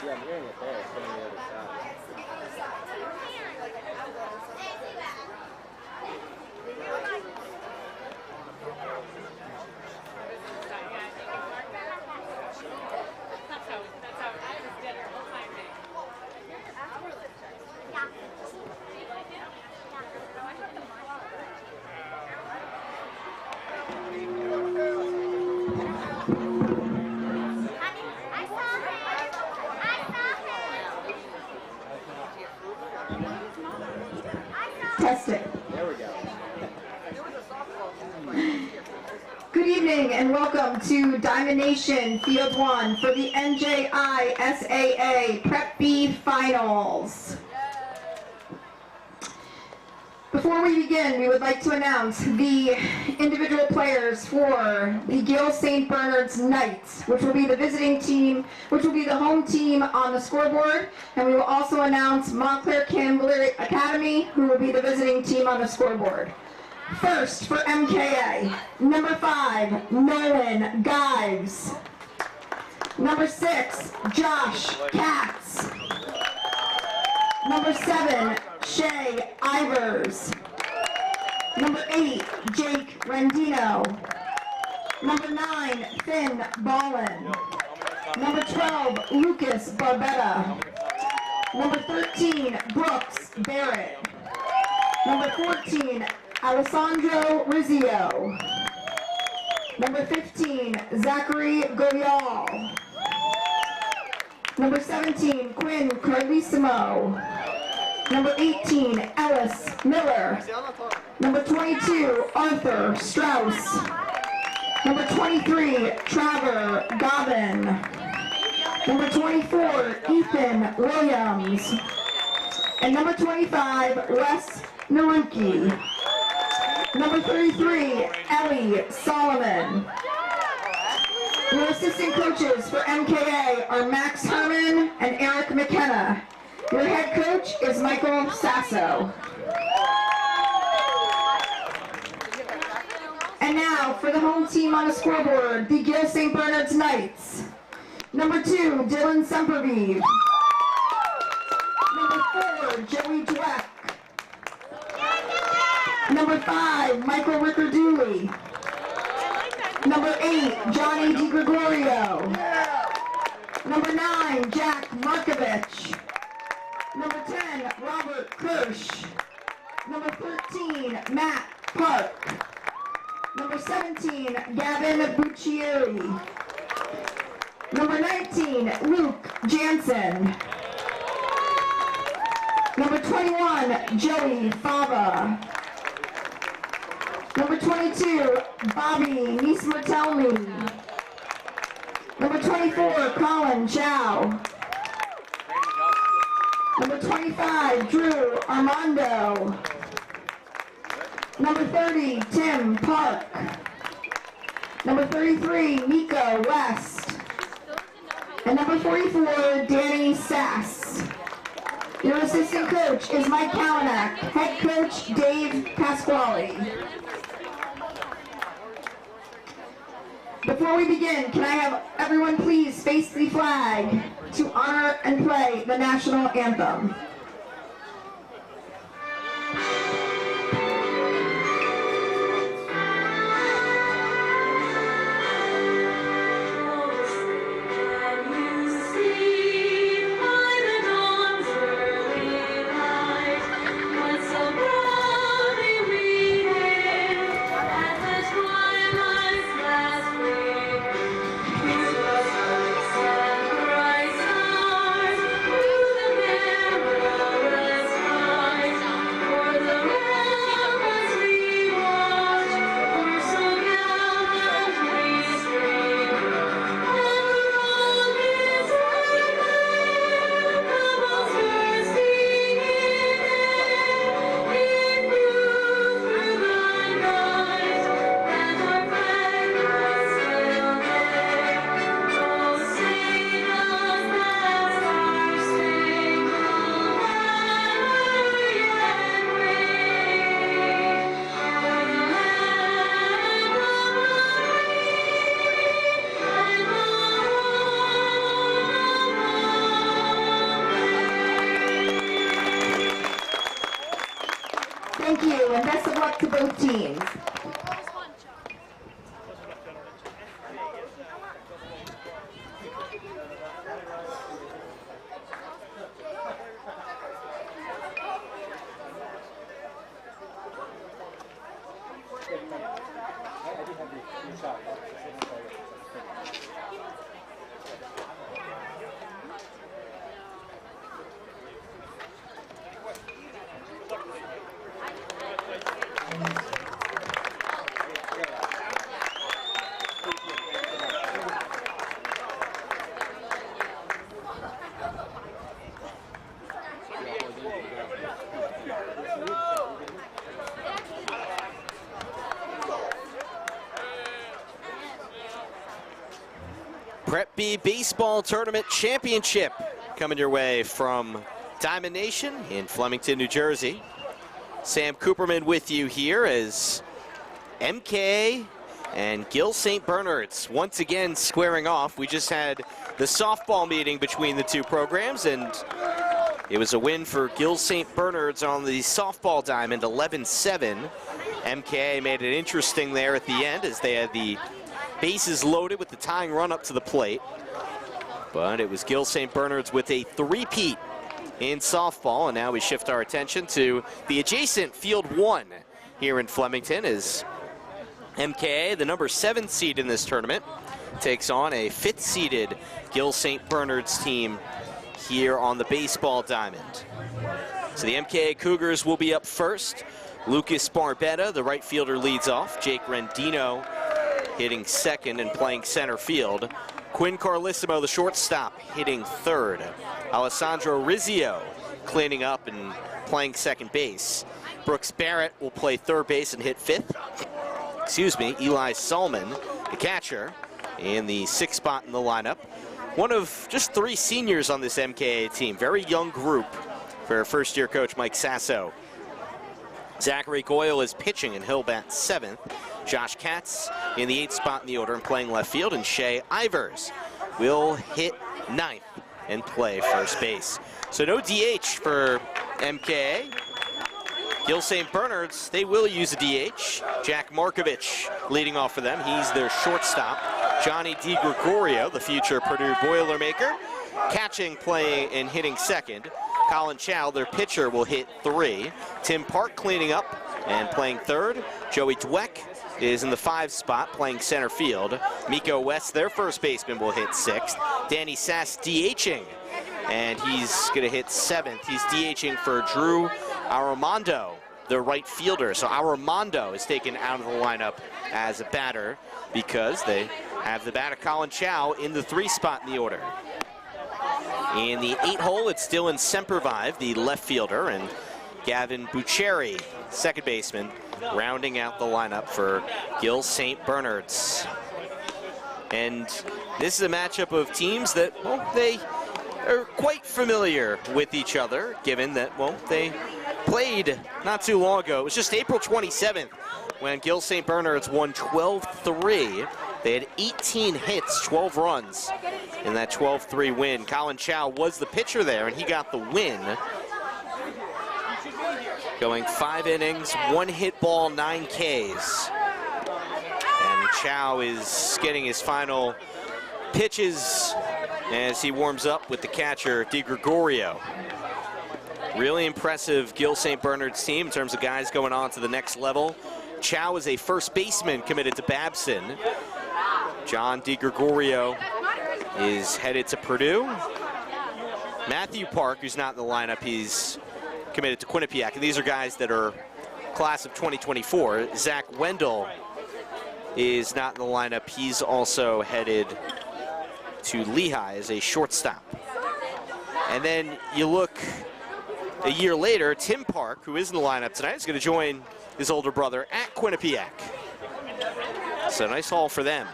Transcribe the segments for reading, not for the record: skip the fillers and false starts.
Yeah, I'm hearing it there. It's from the other side. That's how I was dead the whole time. Test it. There we go. Good evening and welcome to Diamond Nation Field 1 for the NJISAA Prep B Finals. Before we begin, we would like to announce the individual players for the Gil St Bernard's Knights, which will be the visiting team, which will be the home team on the scoreboard, and we will also announce Montclair Kimberley Academy, who will be the visiting team on the scoreboard. First, for MKA, number 5, Nolan Gives. Number 6, Josh Katz. Number 7, Shay Ivers. Number 8, Jake Rendino. Number 9, Finn Ballin. Number 12, Lucas Barbetta. Number 13, Brooks Barrett. Number 14, Alessandro Rizzio. Number 15, Zachary Goyal. Number 17, Quinn Carlissimo. Number 18, Ellis Miller. Number 22, Arthur Strauss. Number 23, Trevor Gobbin. Number 24, Ethan Williams. And number 25, Wes Naruki. Number 33, Ellie Solomon. Your assistant coaches for MKA are Max Herman and Eric McKenna. Your head coach is Michael Sasso. And now for the home team on the scoreboard, the Gil St Bernard's Knights. Number 2, Dylan Sempervive. Number 4, Joey Dweck. Number 5, Michael Riccardouli. Number 8, Johnny DiGregorio. Number 9, Jack Markovich. Number 10, Robert Kirsch. Number 13, Matt Park. Number 17, Gavin Buccieri. Number 19, Luke Jansen. Number 21, Joey Fava. Number 22, Bobby Nismatelmi. Number 24, Colin Chow. Number 25, Drew Armando. Number 30, Tim Park. Number 33, Nico West. And number 44, Danny Sass. Your assistant coach is Mike Kalinak. Head coach, Dave Pasquale. Before we begin, can I have everyone please face the flag to honor and play the national anthem. Prep B Baseball Tournament Championship coming your way from Diamond Nation in Flemington, New Jersey. Sam Cooperman with you here as MKA and Gil St Bernard's once again squaring off. We just had the softball meeting between the two programs, and it was a win for Gil St Bernard's on the softball diamond, 11-7. MKA made it interesting there at the end as they had the bases loaded with the tying run up to the plate. But it was Gil St Bernard's with a three-peat in softball, and now we shift our attention to the adjacent Field 1 here in Flemington as MKA, the number 7 seed in this tournament, takes on a 5th seeded Gil St Bernard's team here on the baseball diamond. So the MKA Cougars will be up first. Lucas Barbetta, the right fielder, leads off. Jake Rendino hitting second and playing center field. Quinn Carlissimo, the shortstop, hitting third. Alessandro Rizzio cleaning up and playing second base. Brooks Barrett will play third base and hit fifth. Excuse me, Eli Solman, the catcher, in the 6th spot in the lineup. One of just 3 seniors on this MKA team. Very young group for first-year coach Mike Sasso. Zachary Goyle is pitching and he'll bat 7th. Josh Katz in the 8th spot in the order and playing left field, and Shea Ivers will hit 9th and play first base. So no DH for MKA. Gil St Bernard's, they will use a DH. Jack Markovich leading off for them. He's their shortstop. Johnny DiGregorio, the future Purdue Boilermaker, catching, playing, and hitting second. Colin Chow, their pitcher, will hit 3. Tim Park cleaning up and playing third. Joey Dweck is in the 5th spot playing center field. Miko West, their first baseman, will hit 6th. Danny Sass DHing, and he's going to hit 7th. He's DHing for Drew Armando, the right fielder. So Armando is taken out of the lineup as a batter because they have the batter Colin Chow in the 3 spot in the order. In the 8 hole, it's Dylan Sempervive, the left fielder, and Gavin Bucheri, second baseman, rounding out the lineup for Gil St Bernard's. And this is a matchup of teams that, well, they are quite familiar with each other, given that, well, they played not too long ago. It was just April 27th when Gil St Bernard's won 12-3. They had 18 hits, 12 runs in that 12-3 win. Colin Chow was the pitcher there, and he got the win. Going 5 innings, 1 hit ball, 9 Ks. And Chow is getting his final pitches as he warms up with the catcher, DiGregorio. Really impressive Gil St Bernard's team in terms of guys going on to the next level. Chow is a first baseman committed to Babson. John DiGregorio is headed to Purdue. Matthew Park, who's not in the lineup, he's committed to Quinnipiac. And these are guys that are class of 2024. Zach Wendell is not in the lineup. He's also headed to Lehigh as a shortstop. And then you look a year later, Tim Park, who is in the lineup tonight, is going to join his older brother at Quinnipiac. So nice haul for them.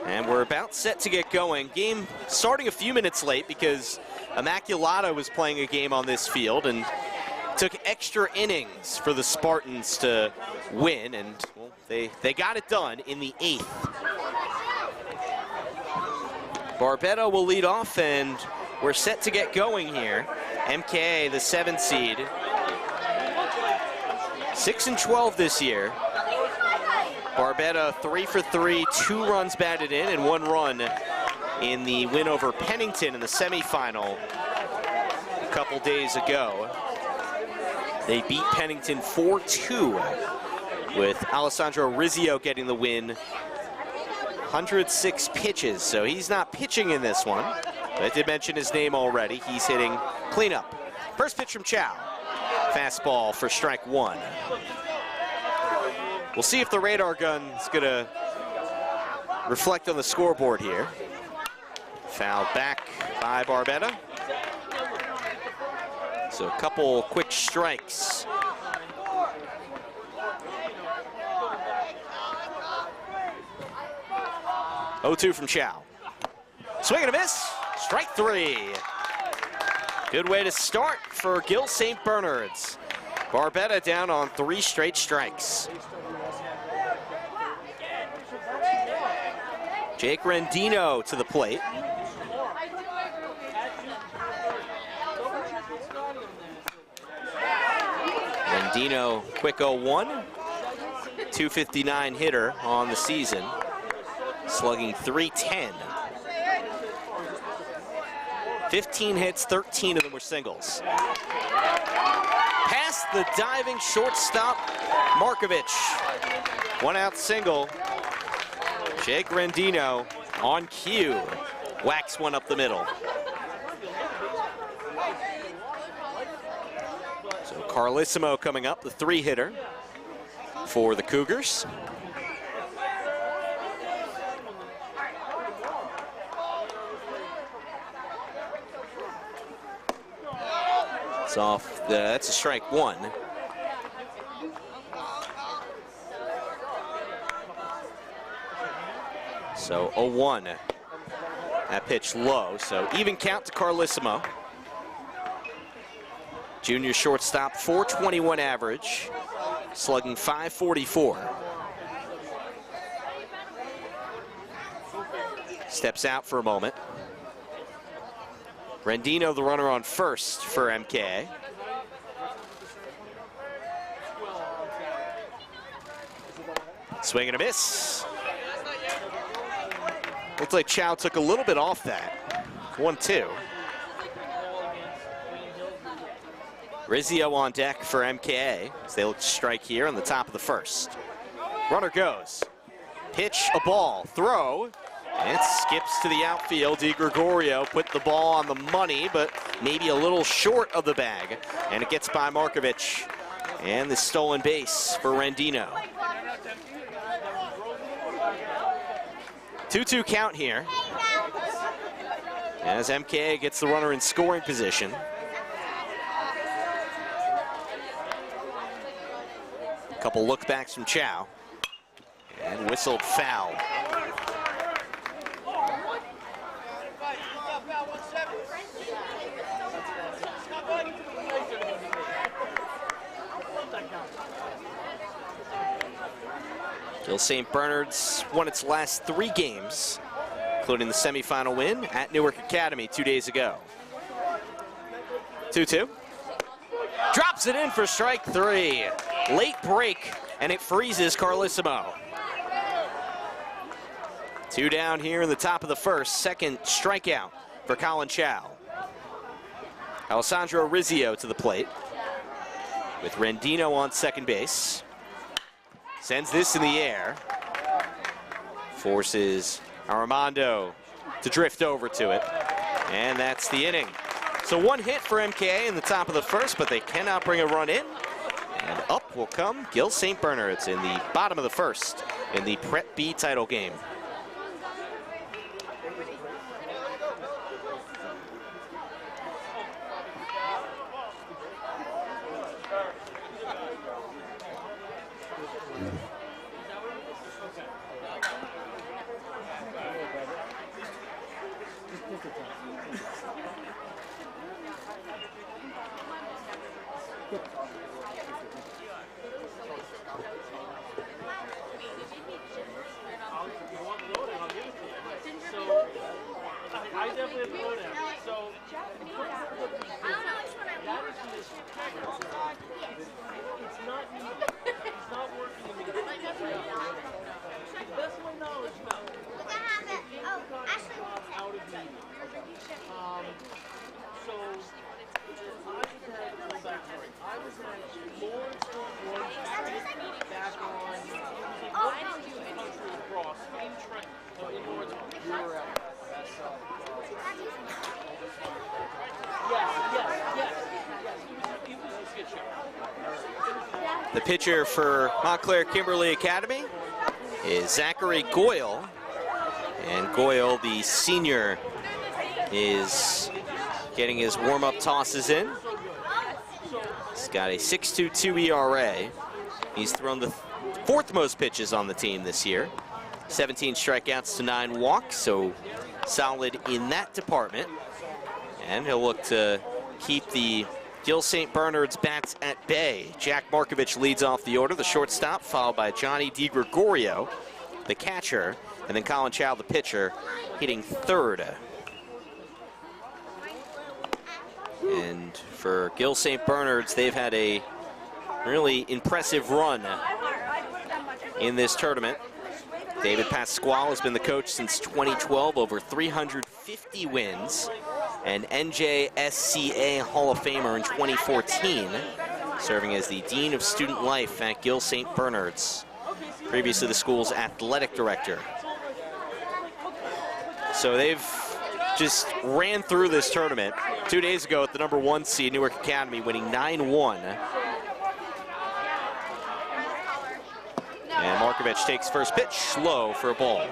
And we're about set to get going. Game starting a few minutes late because Immaculata was playing a game on this field and took extra innings for the Spartans to win, and well, they got it done in the 8th. Barbetta will lead off, and we're set to get going here. MKA, the 7th seed, 6-12 this year. Barbetta 3 for 3, 2 runs batted in and 1 run in the win over Pennington in the semifinal a couple days ago. They beat Pennington 4-2 with Alessandro Rizzio getting the win. 106 pitches, so he's not pitching in this one. But I did mention his name already. He's hitting cleanup. First pitch from Chow. Fastball for strike one. We'll see if the radar gun is going to reflect on the scoreboard here. Fouled back by Barbetta. So a couple quick strikes. Oh-2 from Chow. Swing and a miss. Strike three. Good way to start for Gil St Bernard's. Barbetta down on 3 straight strikes. Jake Rendino to the plate. Rendino, quick 0-1. 259 hitter on the season. Slugging .310. 15 hits, 13 of them were singles. Past the diving shortstop, Markovich. 1 out single. Jake Rendino on cue. Whacks one up the middle. So Carlissimo coming up, the 3-hitter for the Cougars. It's off that's a strike one. So 0-1. That pitch low, so even count to Carlissimo. Junior shortstop, .421 average, slugging .544. Steps out for a moment. Rendino, the runner on first for MKA. Swing and a miss. Looks like Chow took a little bit off that. 1-2. Rizzio on deck for MKA as they look to strike here on the top of the first. Runner goes. Pitch, a ball, throw. And it skips to the outfield. DiGregorio put the ball on the money, but maybe a little short of the bag. And it gets by Markovich. And the stolen base for Rendino. 2-2 count here. As MKA gets the runner in scoring position. A couple look-backs from Chow. And whistled foul. Gil St Bernard's won its last 3 games, including the semifinal win at Newark Academy 2 days ago. 2-2. Drops it in for strike 3. Late break, and it freezes Carlissimo. 2 down here in the top of the first. Second strikeout for Colin Chow. Alessandro Rizzio to the plate with Rendino on second base. Sends this in the air. Forces Armando to drift over to it. And that's the inning. So 1 hit for MKA in the top of the first, but they cannot bring a run in. And up will come Gil St Bernard's in the bottom of the first in the Prep B title game. It's not working. The pitcher for Montclair Kimberley Academy is Zachary Goyle. And Goyle, the senior, is getting his warm-up tosses in. He's got a 6.22 ERA. He's thrown the fourth most pitches on the team this year. 17 strikeouts to 9 walks, so solid in that department. And he'll look to keep the Gil St Bernard's bats at bay. Jack Markovich leads off the order, the shortstop, followed by Johnny DiGregorio, the catcher, and then Colin Chow, the pitcher, hitting third. And for Gil St Bernard's, they've had a really impressive run in this tournament. David Pasquale has been the coach since 2012, over 350 wins. An NJISAA Hall of Famer in 2014, serving as the Dean of Student Life at Gil St Bernard's. Previously the school's athletic director. So they've just ran through this tournament. 2 days ago at the #1 seed, Newark Academy, winning 9-1. And Markovich takes first pitch, low for a ball.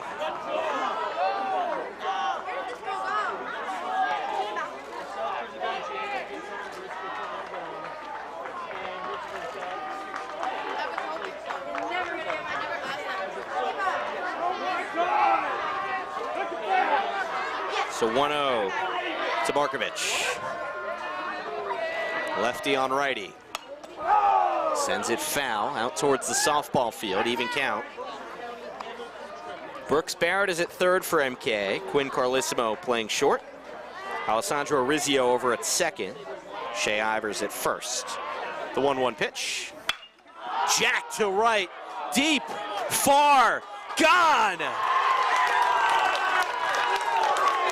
So 1-0 to Markovich. Lefty on righty. Sends it foul out towards the softball field, even count. Brooks Barrett is at third for MK. Quinn Carlissimo playing short. Alessandro Rizzio over at second. Shea Ivers at first. The 1-1 pitch. Jack to right, deep, far, gone!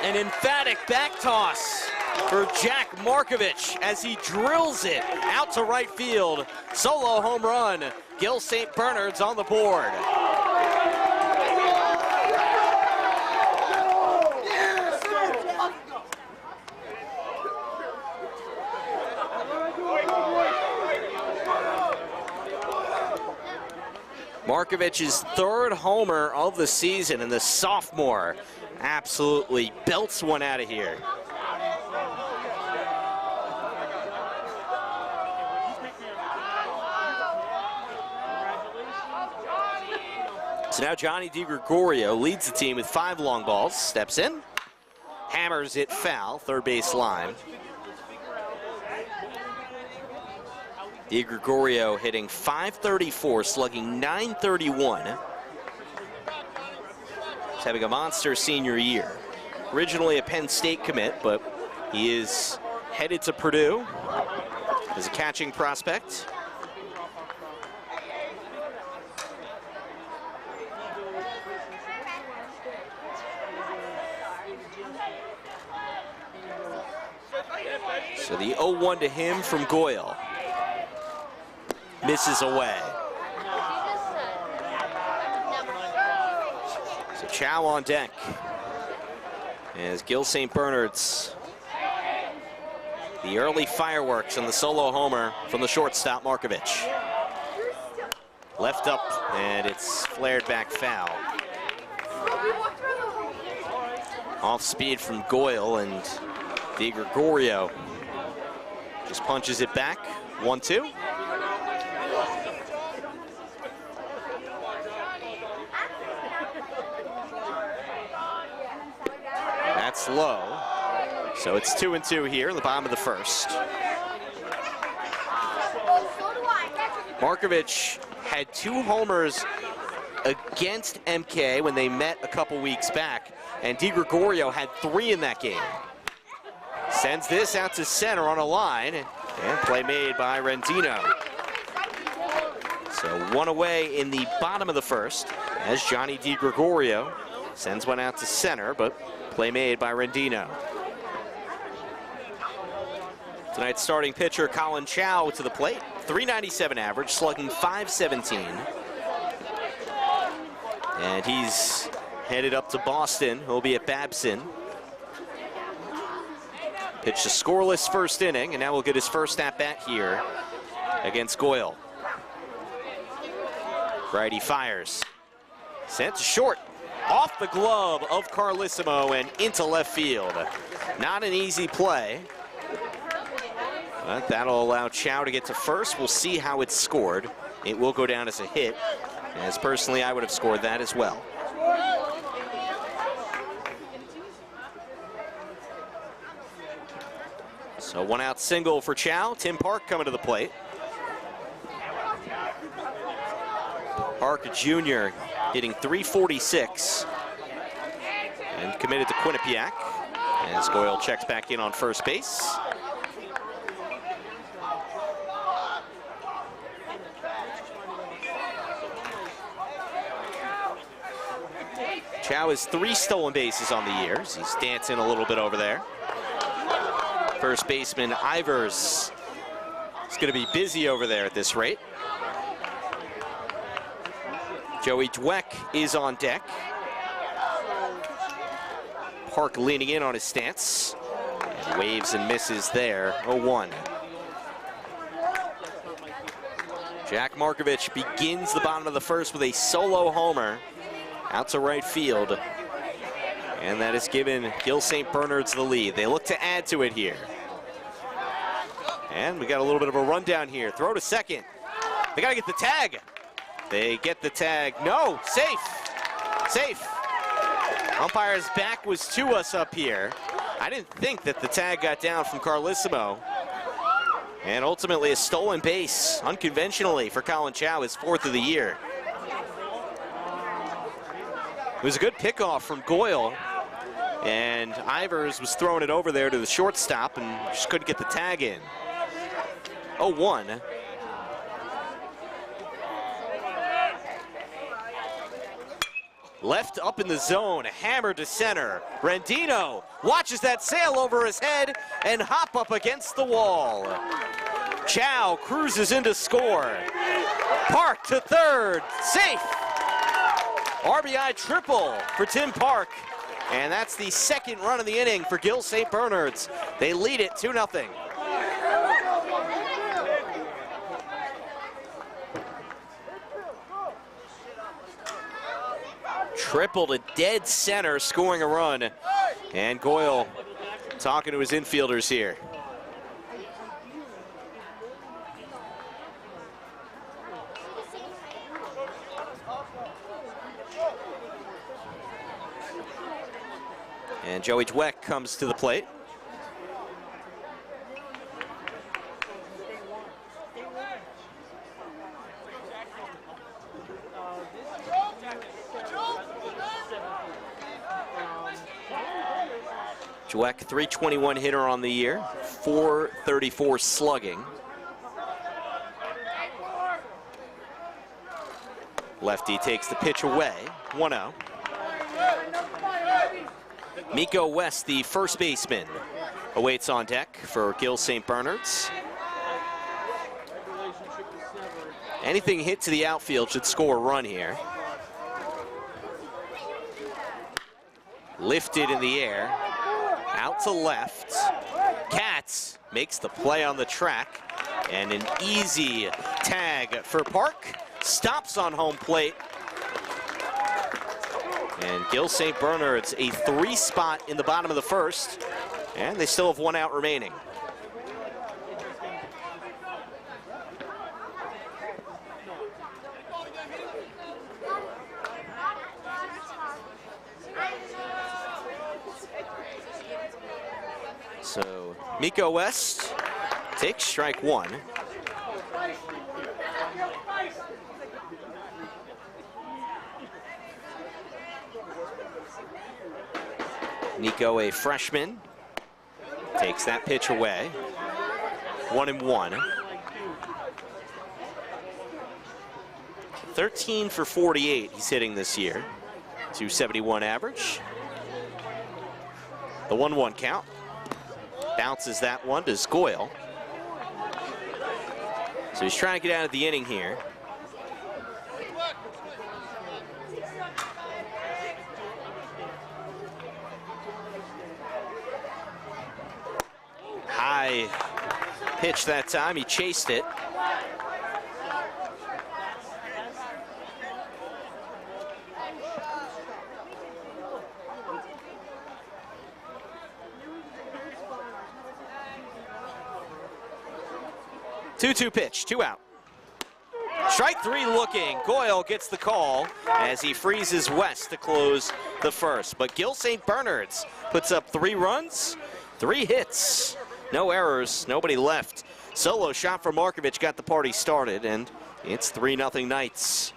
An emphatic back toss for Jack Markovich as he drills it out to right field. Solo home run. Gil St Bernard's on the board. Markovich's third homer of the season, and the sophomore absolutely belts one out of here. So now Johnny DiGregorio leads the team with 5 long balls, steps in, hammers it foul, third base line. DiGregorio hitting .534, slugging .931. He's having a monster senior year. Originally a Penn State commit, but he is headed to Purdue as a catching prospect. So the 0-1 to him from Goyle. Misses away. So Chow on deck as Gil St Bernard's. The early fireworks on the solo homer from the shortstop Markovich. Left up, and it's flared back foul. Off speed from Goyle, and DiGregorio just punches it back. 1-2. That's low. So it's 2-2 here in the bottom of the first. Markovich had 2 homers against MK when they met a couple weeks back, and DiGregorio had 3 in that game. Sends this out to center on a line, and play made by Rendino. So 1 away in the bottom of the first as Johnny DiGregorio sends one out to center, but play made by Rendino. Tonight's starting pitcher Colin Chow to the plate. .397 average, slugging .517. And he's headed up to Boston. He'll be at Babson. Pitched a scoreless first inning, and now we'll get his first at-bat here against Goyle. Righty fires. Sent short. Off the glove of Carlissimo and into left field. Not an easy play. But that'll allow Chow to get to first. We'll see how it's scored. It will go down as a hit, as personally I would have scored that as well. So 1 out single for Chow. Tim Park coming to the plate. Park Jr. hitting .346 and committed to Quinnipiac as Goyle checks back in on first base. Chow has 3 stolen bases on the year. He's dancing a little bit over there. First baseman Ivers is going to be busy over there at this rate. Joey Dweck is on deck. Park leaning in on his stance. And waves and misses there, 0-1. Jack Markovich begins the bottom of the first with a solo homer out to right field. And that has given Gil St Bernard's the lead. They look to add to it here. And we got a little bit of a rundown here. Throw to second. They got to get the tag. They get the tag. No, safe. Safe. Umpire's back was to us up here. I didn't think that the tag got down from Carlissimo. And ultimately a stolen base, unconventionally, for Colin Chow, his 4th of the year. It was a good pickoff from Goyle. And Ivers was throwing it over there to the shortstop and just couldn't get the tag in. 0-1. Left up in the zone, hammered to center. Rendino watches that sail over his head and hop up against the wall. Chow cruises into score. Park to third, safe. RBI triple for Tim Park. And that's the 2nd run of the inning for Gil St Bernard's. They lead it 2-0. Triple to dead center, scoring a run. And Goyle talking to his infielders here. And Joey Dweck comes to the plate. Dweck, .321 hitter on the year, .434 slugging. Lefty takes the pitch away, 1-0. Miko West, the first baseman, awaits on deck for Gil St Bernard's. Anything hit to the outfield should score a run here. Lifted in the air, out to left. Katz makes the play on the track, and an easy tag for Park. Stops on home plate. And Gil St Bernard's a 3 spot in the bottom of the first, and they still have 1 out remaining. So Miko West takes strike 1. Nico, a freshman, takes that pitch away. 1-1. 13 for 48 he's hitting this year. .271 average. The 1-1 count. Bounces that one to Goyle. So he's trying to get out of the inning here. High pitch that time, he chased it. 2-2 pitch, 2 out. Strike 3 looking. Goyle gets the call as he freezes West to close the first. But Gil St Bernard's puts up 3 runs, 3 hits, no errors, nobody left. Solo shot from Markovich got the party started, and it's 3-0 Knights.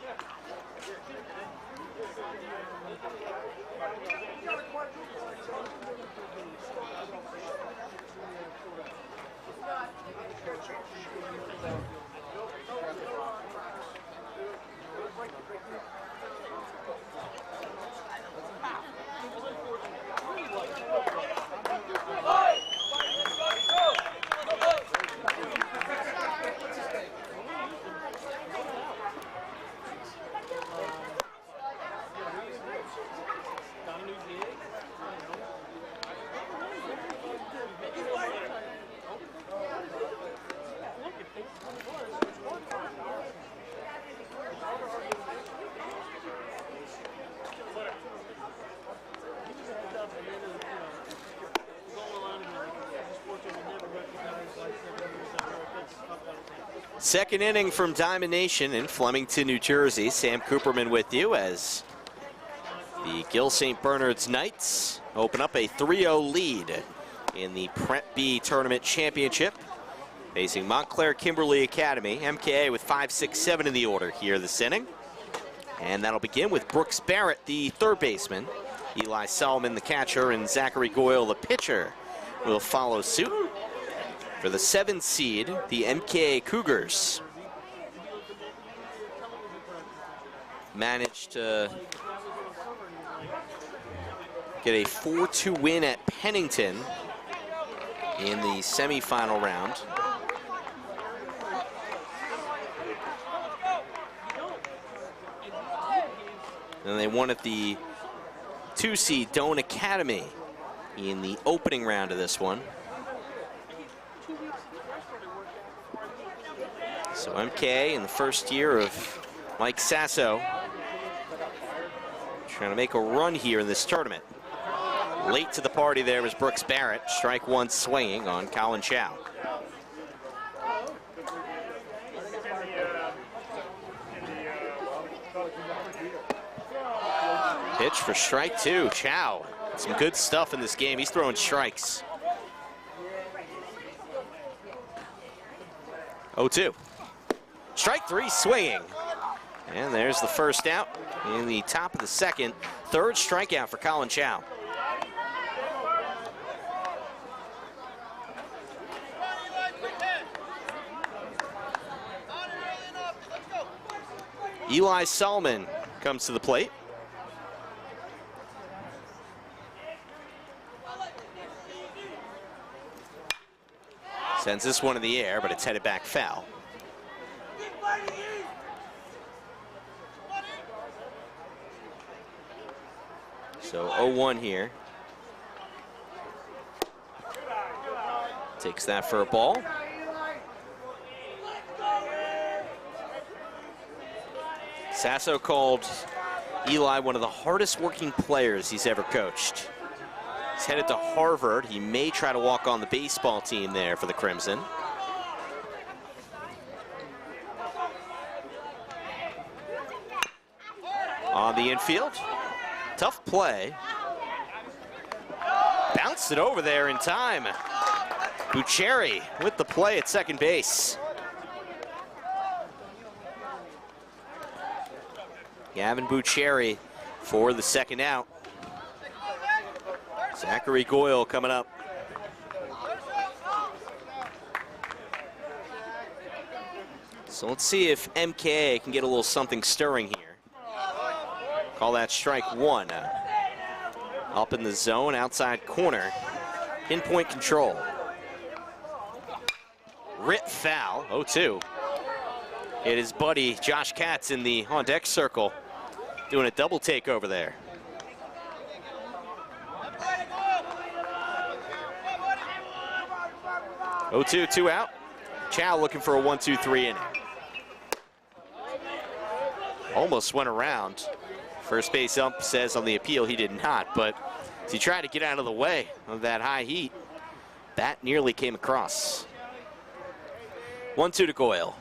Second inning from Diamond Nation in Flemington, New Jersey. Sam Cooperman with you as the Gil St Bernard's Knights open up a 3-0 lead in the Prep B Tournament Championship, facing Montclair Kimberley Academy. MKA with 5, 6, 7 in the order here this inning. And that'll begin with Brooks Barrett, the third baseman. Eli Solomon, the catcher, and Zachary Goyle, the pitcher, will follow suit. For the 7th seed, the MKA Cougars managed to get a 4-2 win at Pennington in the semifinal round. And they won at the 2 seed Doane Academy in the opening round of this one. So MKA in the first year of Mike Sasso trying to make a run here in this tournament. Late to the party there was Brooks Barrett, strike 1 swinging on Colin Chow. Pitch for strike 2, Chow. Some good stuff in this game, he's throwing strikes. 0-2. Strike 3 swinging. And there's the first out in the top of the second. Third strikeout for Colin Chow. Eli Solomon comes to the plate. Sends this one in the air, but it's headed back foul. So 0-1 here. Takes that for a ball. Sasso called Eli one of the hardest working players he's ever coached. He's headed to Harvard. He may try to walk on the baseball team there for the Crimson. On the infield. Tough play. Bounced it over there in time. Bucheri with the play at second base. Gavin Bucheri for the second out. Zachary Goyle coming up. So let's see if MKA can get a little something stirring here. Call that strike 1. Up in the zone, outside corner. Pinpoint control. Rit foul, 0-2. It is buddy Josh Katz in the on-deck circle doing a double take over there. Oh, 2 out. Chow looking for a 1-2-3 inning. Almost went around. First base ump says on the appeal he did not, but as he tried to get out of the way of that high heat, that nearly came across. 1-2 to Goyle.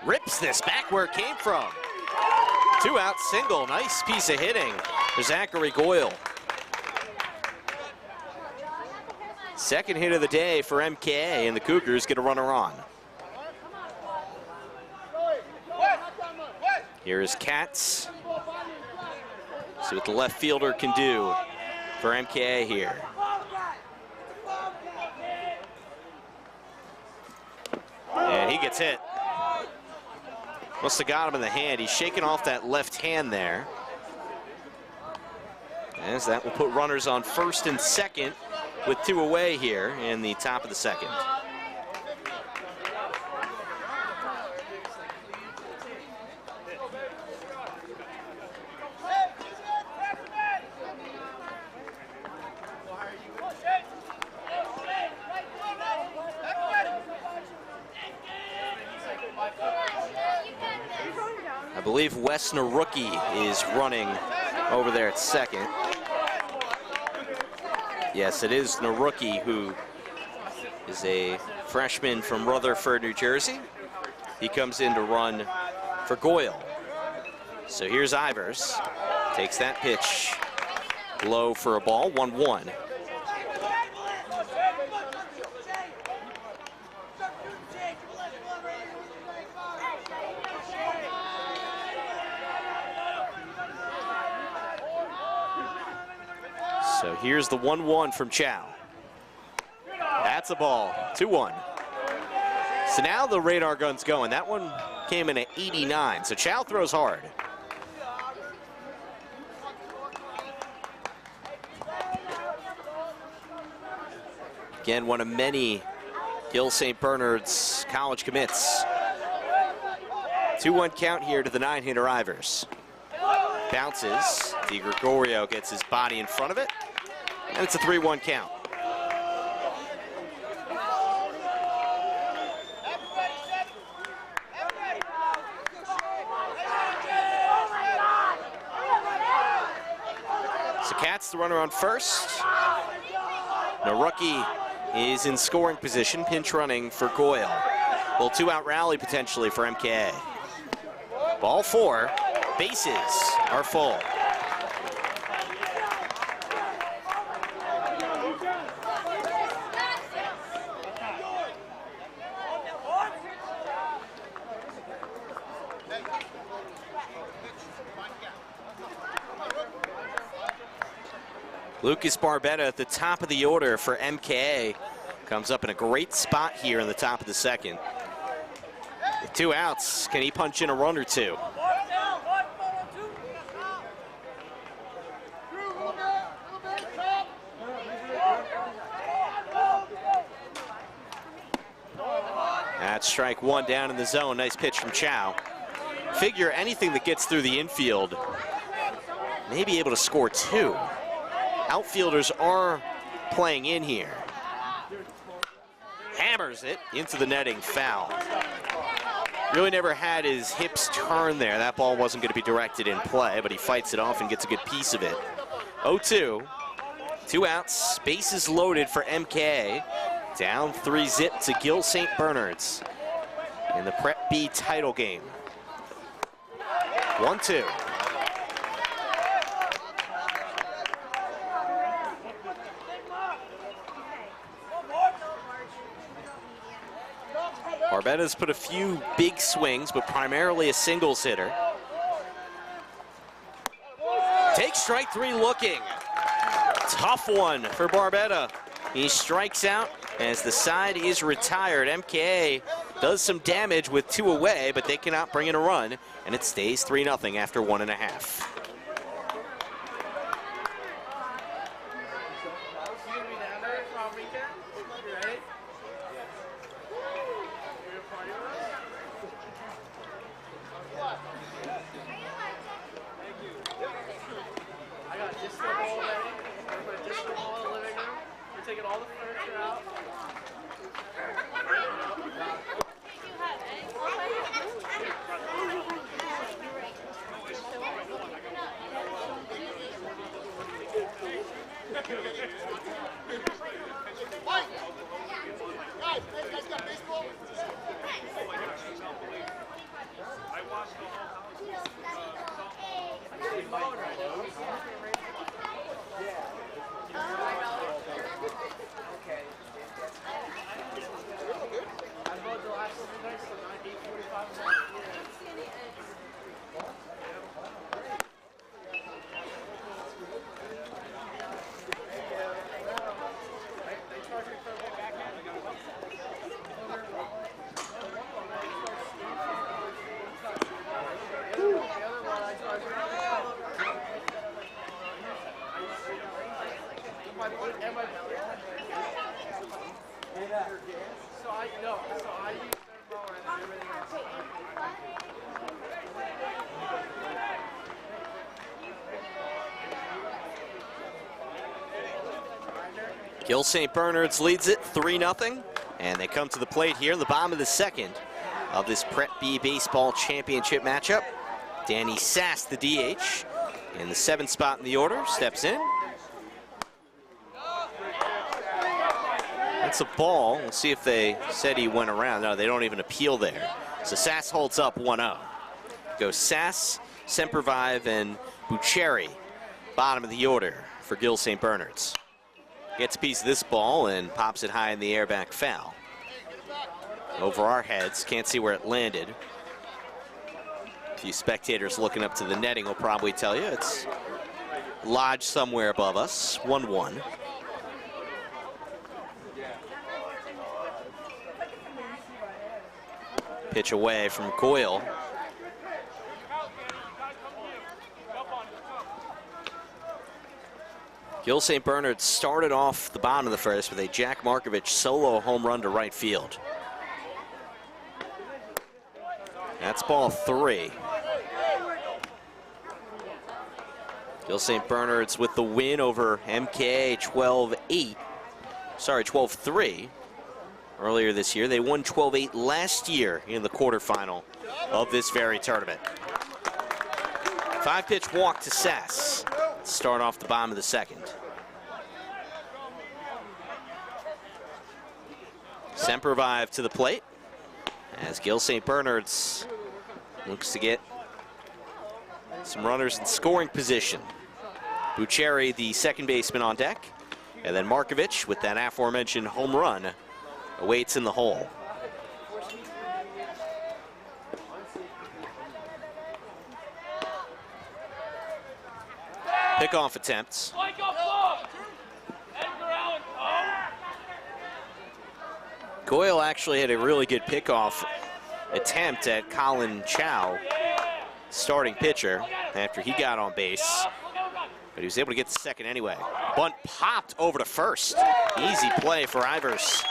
Rips this back where it came from. 2 out single. Nice piece of hitting for Zachary Goyle. Second hit of the day for MKA, and the Cougars get a runner on. Here is Katz. See what the left fielder can do for MKA here. And he gets hit. Must have got him in the hand. He's shaking off that left hand there. As that will put runners on first and second with 2 away here in the top of the second. I believe Wes Naruki is running over there at second. Yes, it is Naruki, who is a freshman from Rutherford, New Jersey. He comes in to run for Goyle. So here's Ivers. Takes that pitch low for a ball, 1-1. So here's the 1-1 from Chow. That's a ball, 2-1. So now the radar gun's going. That one came in at 89, so Chow throws hard. Again, one of many Gil St Bernard's college commits. 2-1 count here to the 9-hitter Ivers. Bounces, Di Gregorio gets his body in front of it, and it's a 3-1 count. So Katz, the runner on first. Naruki is in scoring position, pinch running for Goyle. Little 2-out rally potentially for MKA. Ball 4, bases are full. Lucas Barbetta at the top of the order for MKA. Comes up in a great spot here in the top of the second. With 2 outs, can he punch in a run or two? That's strike 1 down in the zone. Nice pitch from Chow. Figure anything that gets through the infield may be able to score 2. Outfielders are playing in here. Hammers it into the netting, foul. Really never had his hips turn there. That ball wasn't going to be directed in play, but he fights it off and gets a good piece of it. 0-2, 2 outs, bases loaded for MKA. Down 3-zip to Gil St Bernard's in the Prep B title game. 1-2. Barbetta's put a few big swings, but primarily a singles hitter. Takes strike 3 looking. Tough one for Barbetta. He strikes out as the side is retired. MKA does some damage with 2 away, but they cannot bring in a run, and it stays 3-0 after 1.5. Gil St Bernard's leads it 3-0, and they come to the plate here in the bottom of the second of this Prep B Baseball Championship matchup. Danny Sass, the DH, in the 7th spot in the order, steps in. That's a ball. We'll see if they said he went around. No, they don't even appeal there. So Sass holds up 1-0. Goes Sass, Sempervive, and Bucheri, bottom of the order for Gil St Bernard's. Gets a piece of this ball and pops it high in the air, back foul. Over our heads, can't see where it landed. A few spectators looking up to the netting will probably tell you it's lodged somewhere above us. 1-1. Pitch away from Coyle. Gil St Bernard started off the bottom of the first with a Jack Markovich solo home run to right field. That's ball 3. Gil St Bernard's with the win over MKA 12-8. Sorry, 12-3 earlier this year. They won 12-8 last year in the quarterfinal of this very tournament. 5-pitch walk to Sass. Start off the bottom of the second. Sempervive to the plate as Gil St Bernard's looks to get some runners in scoring position. Bucheri, the second baseman, on deck, and then Markovich with that aforementioned home run awaits in the hole. Pickoff attempts. Coyle actually had a really good pickoff attempt at Colin Chow, starting pitcher, after he got on base. But he was able to get the second anyway. Bunt popped over to first. Easy play for Ivers.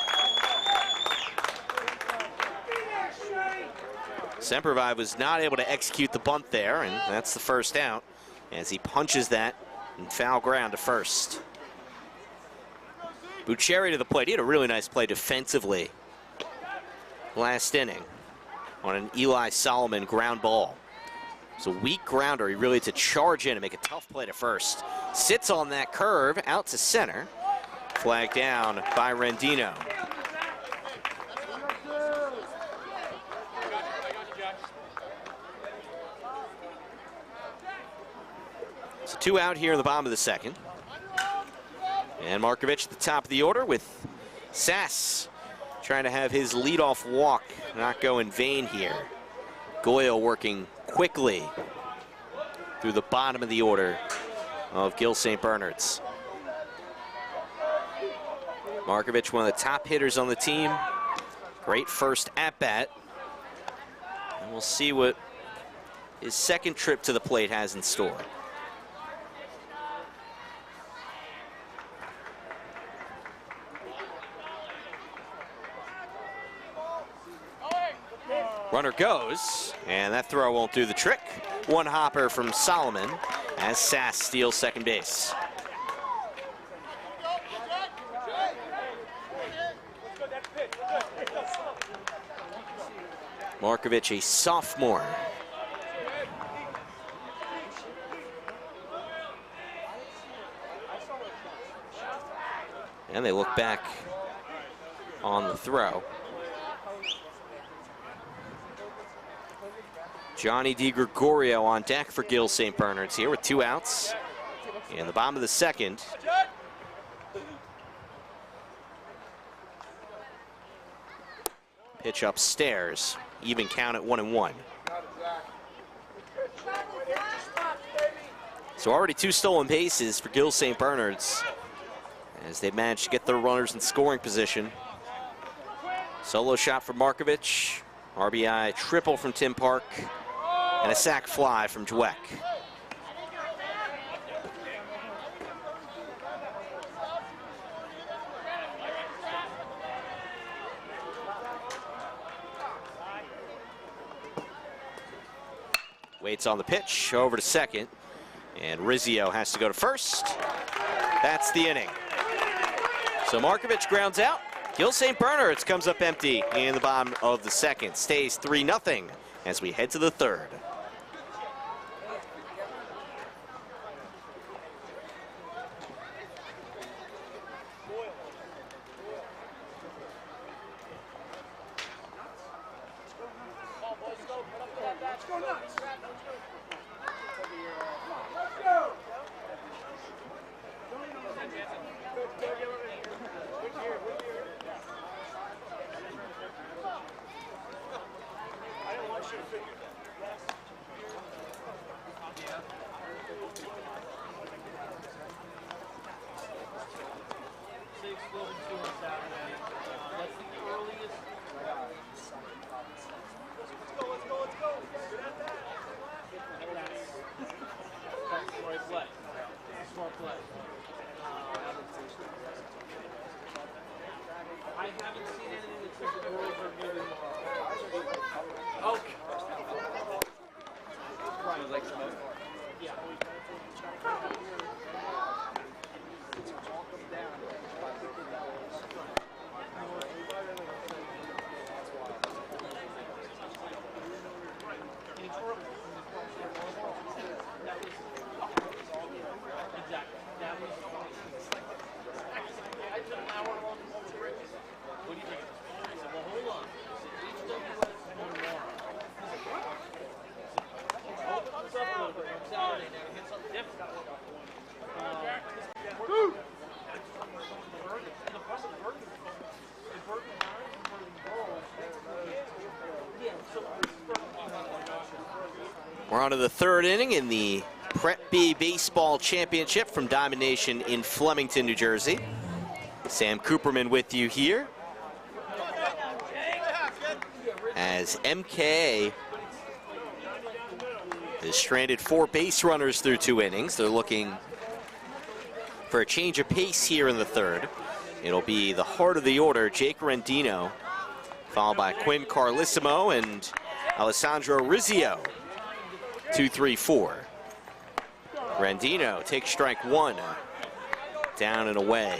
Sempervive was not able to execute the bunt there, and that's the first out as he punches that in foul ground to first. Bucheri to the plate. He had a really nice play defensively last inning on an Eli Solomon ground ball. It's a weak grounder. He really had to charge in and make a tough play to first. Sits on that curve out to center. Flagged down by Rendino. So 2 out here in the bottom of the second. And Markovich at the top of the order with Sass trying to have his leadoff walk not go in vain here. Goyle working quickly through the bottom of the order of Gil St Bernard's. Markovich, one of the top hitters on the team. Great first at-bat. And we'll see what his second trip to the plate has in store. Runner goes, and that throw won't do the trick. One hopper from Solomon as Sass steals second base. Markovich, a sophomore. And they look back on the throw. Johnny DiGregorio on deck for Gil St Bernard's here with 2 outs in the bottom of the second. Pitch upstairs, even count at 1-1. So already 2 stolen bases for Gil St Bernard's as they managed to get their runners in scoring position. Solo shot from Markovich, RBI triple from Tim Park, and a sac fly from Dweck. Waits on the pitch, over to second, and Rizzio has to go to first. That's the inning. So Markovich grounds out. Gil St Bernard's comes up empty in the bottom of the second. Stays 3-0 as we head to the third. We're on to the third inning in the Prep B Baseball Championship from Diamond Nation in Flemington, New Jersey. Sam Cooperman with you here as MKA has stranded 4 base runners through 2 innings. They're looking for a change of pace here in the third. It'll be the heart of the order, Jake Rendino, followed by Quinn Carlissimo and Alessandro Rizzio. 2-3-4. Rendino takes strike 1, down and away.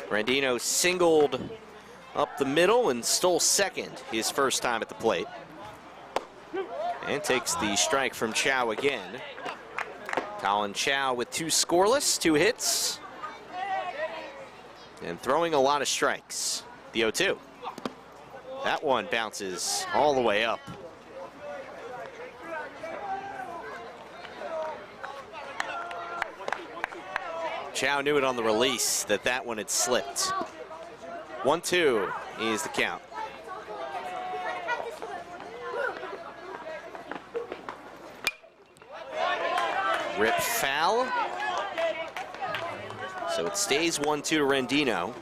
Rendino singled up the middle and stole second his first time at the plate. And takes the strike from Chow again. Colin Chow with 2 scoreless, 2 hits. And throwing a lot of strikes. The 0-2. That one bounces all the way up. Chow knew it on the release that one had slipped. 1-2 is the count. Rip foul. So it stays 1-2 to Rendino.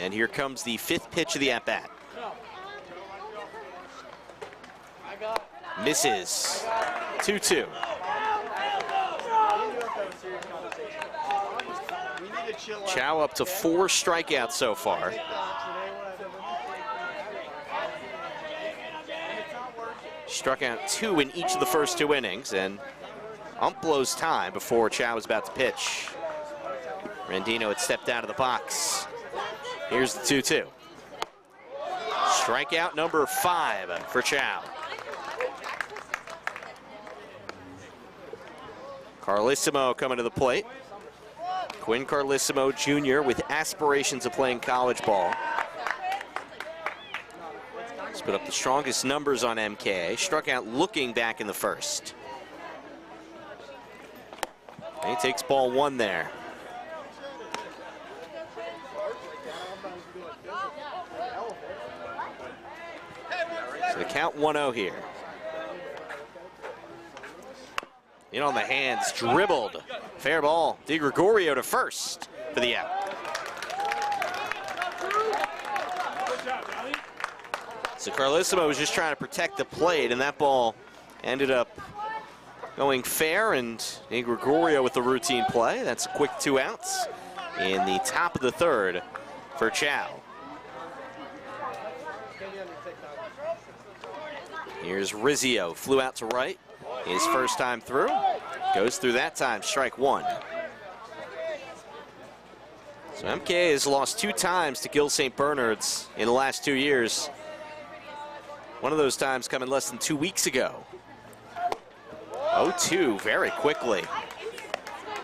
And here comes the 5th pitch of the at-bat. Misses. 2-2. Chow up to 4 strikeouts so far. Struck out 2 in each of the first 2 innings, and ump blows time before Chow was about to pitch. Rendino had stepped out of the box. Here's the 2-2. Strikeout number 5 for Chow. Carlissimo coming to the plate. Quinn Carlissimo Jr. with aspirations of playing college ball. He's put up the strongest numbers on MK. Struck out looking back in the first. And he takes ball 1 there. So the count 1-0 here. In on the hands, dribbled. Fair ball. DiGregorio to first for the out. So Carlissimo was just trying to protect the plate, and that ball ended up going fair, and DiGregorio with the routine play. That's a quick 2 outs in the top of the third for Chow. Here's Rizzio, flew out to right. His first time through, goes through that time, strike 1. So MK has lost 2 times to Gil St Bernard's in the last 2 years. One of those times coming less than 2 weeks ago. 0-2 very quickly.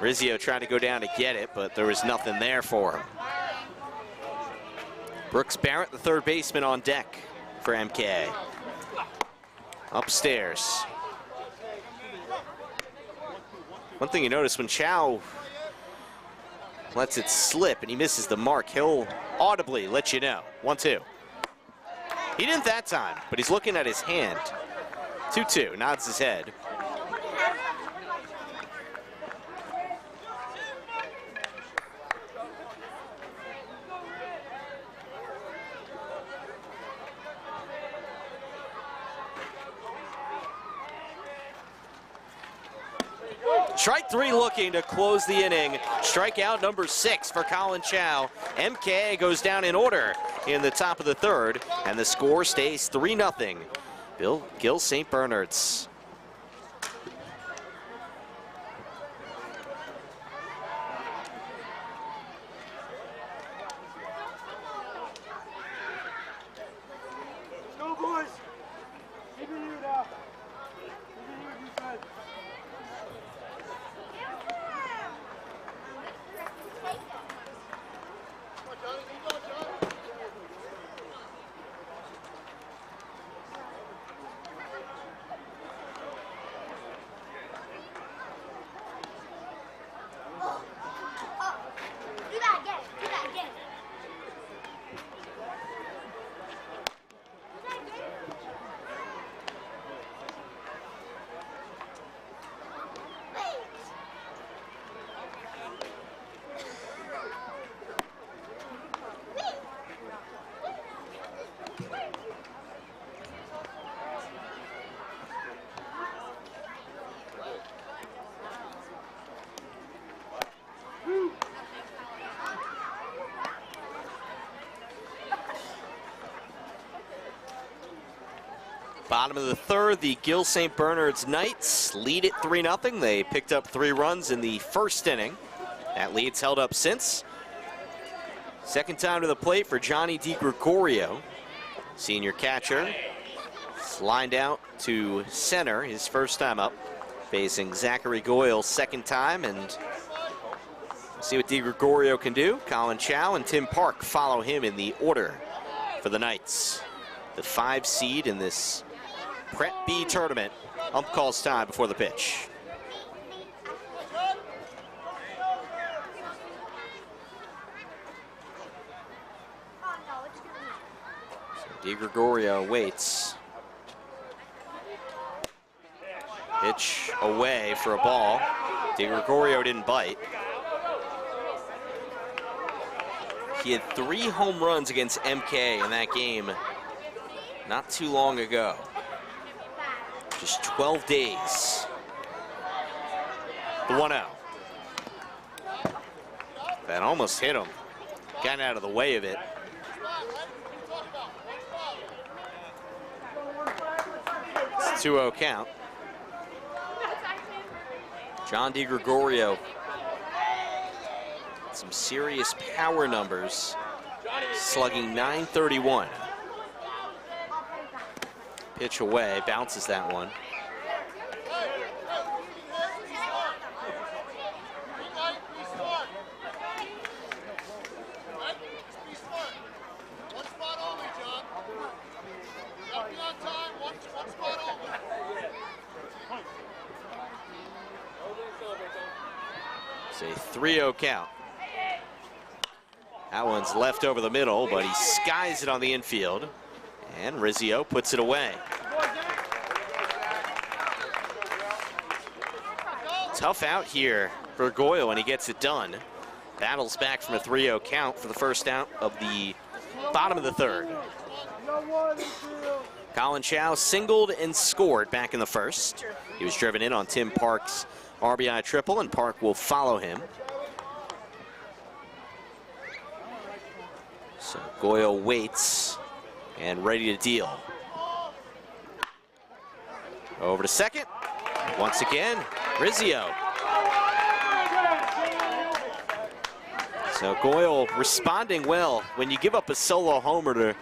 Rizzio tried to go down to get it, but there was nothing there for him. Brooks Barrett, the third baseman, on deck for MK. Upstairs. One thing you notice when Chow lets it slip and he misses the mark, he'll audibly let you know. 1-2. He didn't that time, but he's looking at his hand. 2-2, nods his head. Strike 3 looking to close the inning. Strikeout number 6 for Colin Chow. MK goes down in order in the top of the third, and the score stays 3-0. Gil St Bernard's. Go, boys! Keep it here now. Keep it here, defense. Bottom of the third, the Gil St Bernard's Knights lead it 3-0. They picked up 3 runs in the first inning. That lead's held up since. Second time to the plate for Johnny DiGregorio, senior catcher. It's lined out to center his first time up, facing Zachary Goyle second time, and see what DiGregorio can do. Colin Chow and Tim Park follow him in the order for the Knights. The 5 seed in this Prep B tournament. Ump calls time before the pitch. So DiGregorio waits. Pitch away for a ball. DiGregorio didn't bite. He had 3 home runs against MK in that game not too long ago. Just 12 days. The 1-0. That almost hit him. Got out of the way of it. It's a 2-0 count. John DiGregorio. Some serious power numbers. Slugging .931. Pitch away, bounces that one. It's a 3-0 count. That one's left over the middle, but he skies it on the infield. And Rizzio puts it away. Tough out here for Goyle when he gets it done. Battles back from a 3-0 count for the first out of the bottom of the third. Colin Chow singled and scored back in the first. He was driven in on Tim Park's RBI triple, and Park will follow him. So Goyle waits and ready to deal. Over to second. Once again, Rizzio. So Goyle responding well. When you give up a solo homer to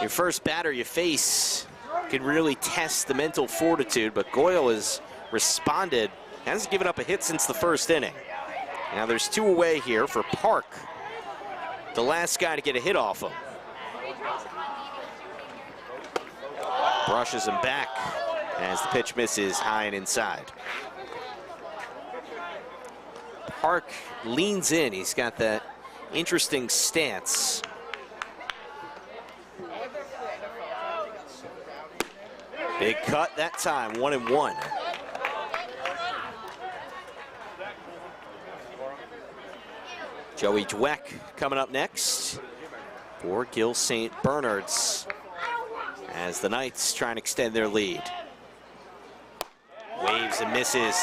your first batter you face, can really test the mental fortitude, but Goyle has responded, hasn't given up a hit since the first inning. Now there's 2 away here for Park, the last guy to get a hit off him. Brushes him back as the pitch misses high and inside. Park leans in. He's got that interesting stance. Big cut that time, 1-1. Joey Dweck coming up next for Gil St Bernard's as the Knights try and extend their lead. Waves and misses.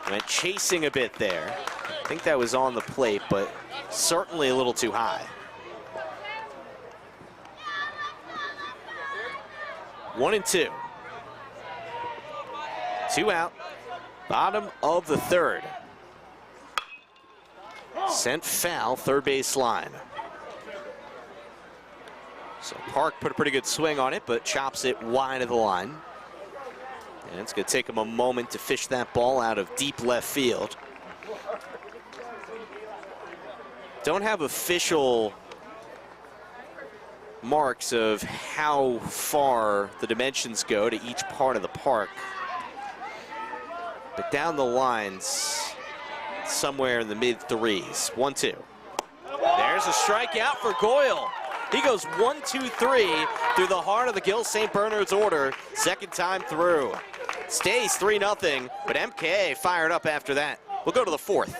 Went chasing a bit there. I think that was on the plate, but certainly a little too high. 1-2. 2 out. Bottom of the third. Sent foul, third base line. So Park put a pretty good swing on it, but chops it wide of the line. And it's going to take him a moment to fish that ball out of deep left field. Don't have official marks of how far the dimensions go to each part of the park. But down the lines, somewhere in the mid-3s. 1-2. There's a strikeout for Goyle. He goes 1-2-3 through the heart of the Gil St Bernard's order, second time through. Stays 3-0, but MKA fired up after that. We'll go to the fourth.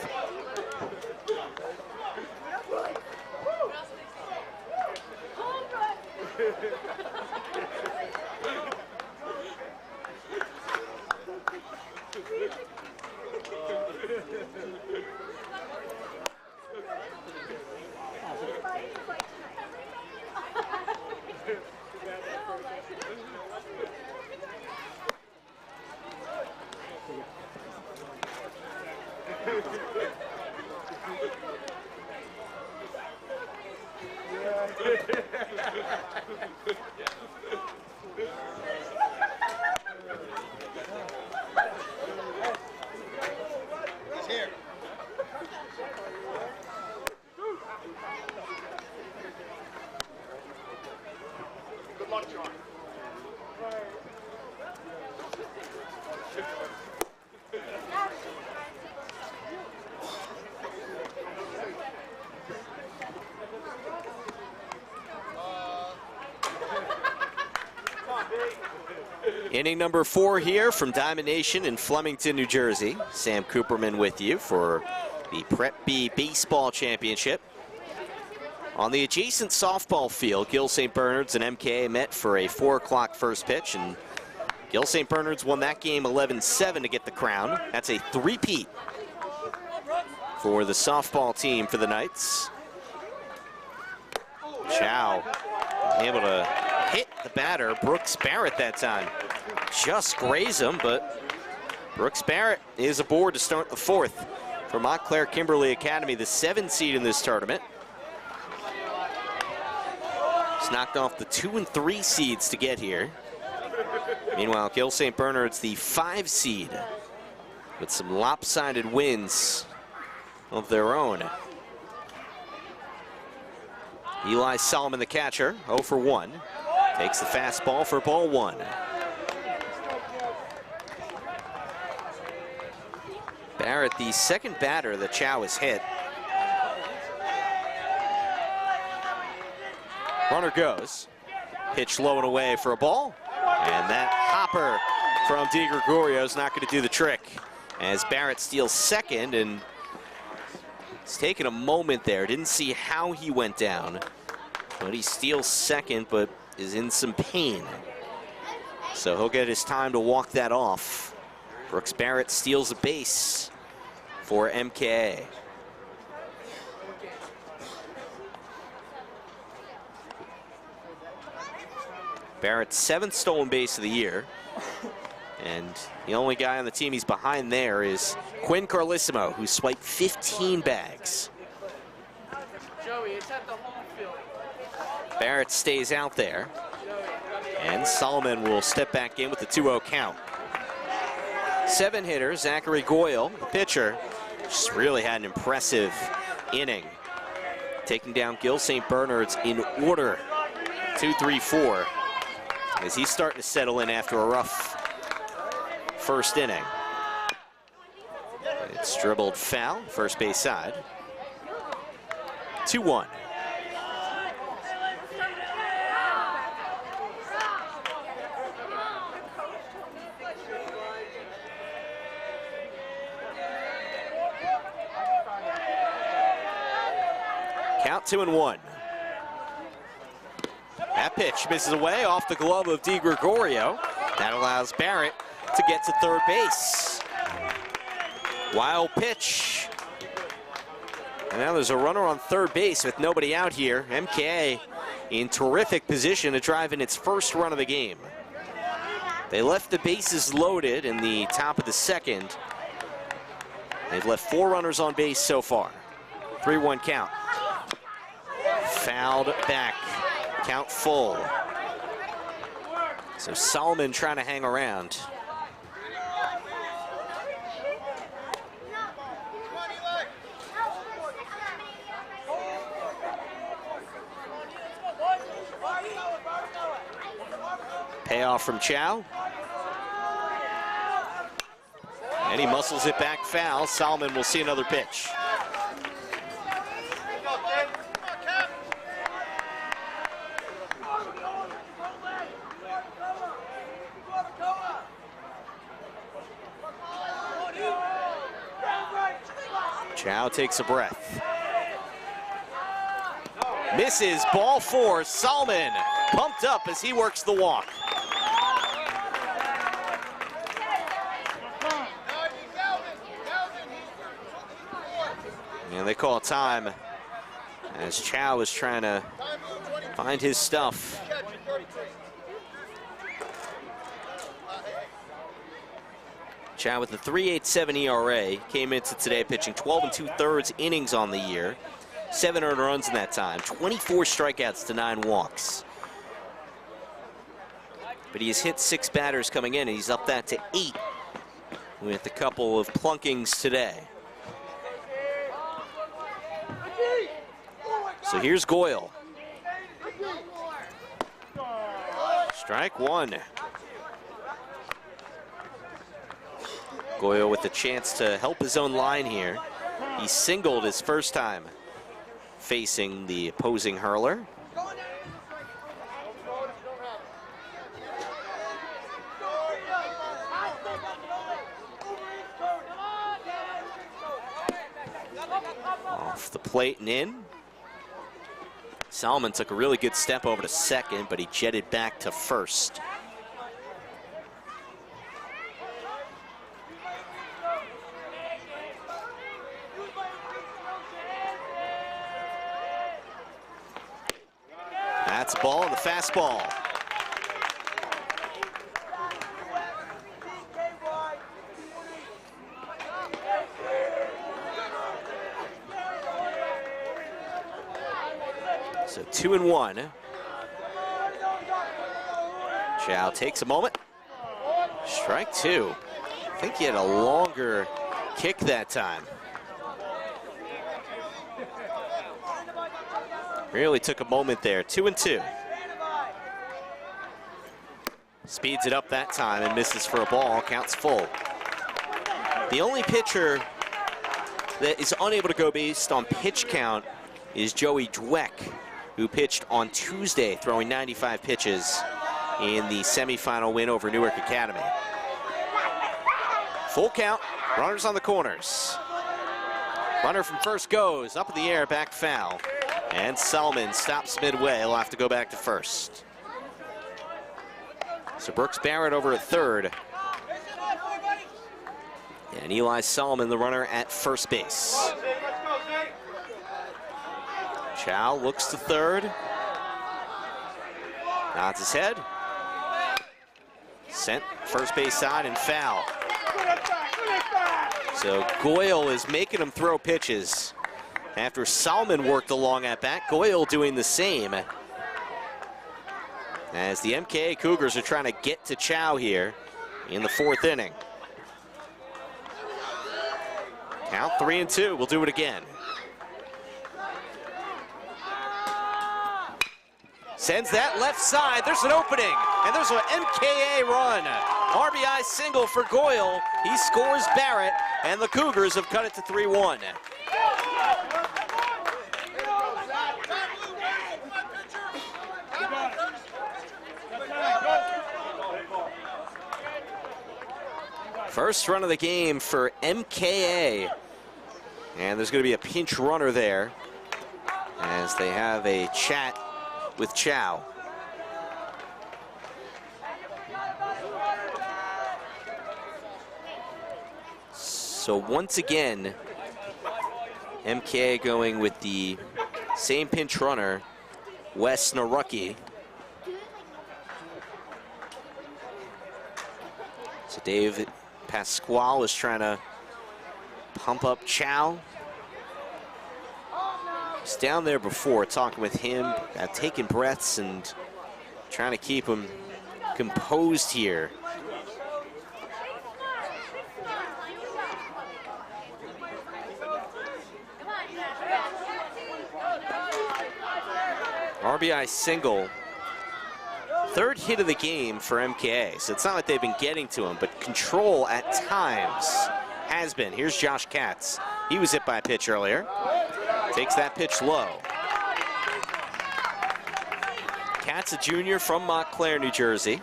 Inning number 4 here from Diamond Nation in Flemington, New Jersey. Sam Cooperman with you for the Prep B Baseball Championship. On the adjacent softball field, Gil St Bernard's and MKA met for a 4 o'clock first pitch, and Gil St Bernard's won that game 11-7 to get the crown. That's a three-peat for the softball team for the Knights. Chow able to hit the batter, Brooks Barrett, that time. Just graze him, but Brooks Barrett is aboard to start the fourth for Montclair Kimberley Academy, the 7 seed in this tournament. He's knocked off the 2 and 3 seeds to get here. Meanwhile, Gil St Bernard's the 5 seed with some lopsided wins of their own. Eli Solomon, the catcher, 0 for 1. Takes the fastball for ball 1. Barrett, the second batter that Chow has hit. Runner goes. Pitch low and away for a ball. And that hopper from Di Gregorio is not going to do the trick, as Barrett steals second, and it's taken a moment there. Didn't see how he went down, but he steals second, but is in some pain. So he'll get his time to walk that off. Brooks Barrett steals a base for MKA. Barrett's 7th stolen base of the year. And the only guy on the team he's behind there is Quinn Carlissimo, who swiped 15 bags. Joey, it's at the home field. Barrett stays out there. And Solomon will step back in with the 2-0 count. 7 hitters, Zachary Goyle, the pitcher, just really had an impressive inning. Taking down Gil St Bernard's in order, 2-3-4, as he's starting to settle in after a rough first inning. It's dribbled foul, first base side. 2-1. Count 2-1. That pitch misses away off the glove of Di Gregorio. That allows Barrett to get to third base. Wild pitch. And now there's a runner on third base with nobody out here. MKA in terrific position to drive in its first run of the game. They left the bases loaded in the top of the second. They've left 4 runners on base so far. 3-1 count. Fouled back. Count full. So Solomon trying to hang around. Payoff from Chow. And he muscles it back foul. Solomon will see another pitch. Chow takes a breath. Misses, ball 4. Solomon pumped up as he works the walk. And they call time as Chow is trying to find his stuff. Chow with a 3.87 ERA came into today pitching 12 2/3 innings on the year. 7 earned runs in that time, 24 strikeouts to 9 walks. But he has hit 6 batters coming in, and he's up that to 8 with a couple of plunkings today. So here's Goyle. Strike 1. Goyle with a chance to help his own line here. He singled his first time facing the opposing hurler. Off the plate and in. Solomon took a really good step over to second, but he jetted back to first. That's a ball on the fastball. So 2-1. Chow takes a moment. Strike 2. I think he had a longer kick that time. Really took a moment there. 2-2. Speeds it up that time and misses for a ball. Counts full. The only pitcher that is unable to go based on pitch count is Joey Dweck, who pitched on Tuesday, throwing 95 pitches in the semifinal win over Newark Academy. Full count, runners on the corners. Runner from first goes, up in the air, back foul. And Solomon stops midway, he'll have to go back to first. So Brooks Barrett over at third. And Eli Solomon, the runner at first base. Chow looks to third. Nods his head. Sent first base side and foul. So Goyle is making him throw pitches. After Solomon worked along at bat, Goyle doing the same. As the MKA Cougars are trying to get to Chow here in the fourth inning. Count 3-2, we'll do it again. Sends that left side, there's an opening, and there's an MKA run. RBI single for Goyle, he scores Barrett, and the Cougars have cut it to 3-1. First run of the game for MKA. And there's going to be a pinch runner there as they have a chat with Chow. So once again, MKA going with the same pinch runner, Wes Narucki. So Dave Pasquale is trying to pump up Chow. He's down there before, talking with him, taking breaths and trying to keep him composed here. RBI single. Third hit of the game for MKA, so it's not like they've been getting to him, but control at times has been. Here's Josh Katz. He was hit by a pitch earlier. Takes that pitch low. Katz, a junior from Montclair, New Jersey.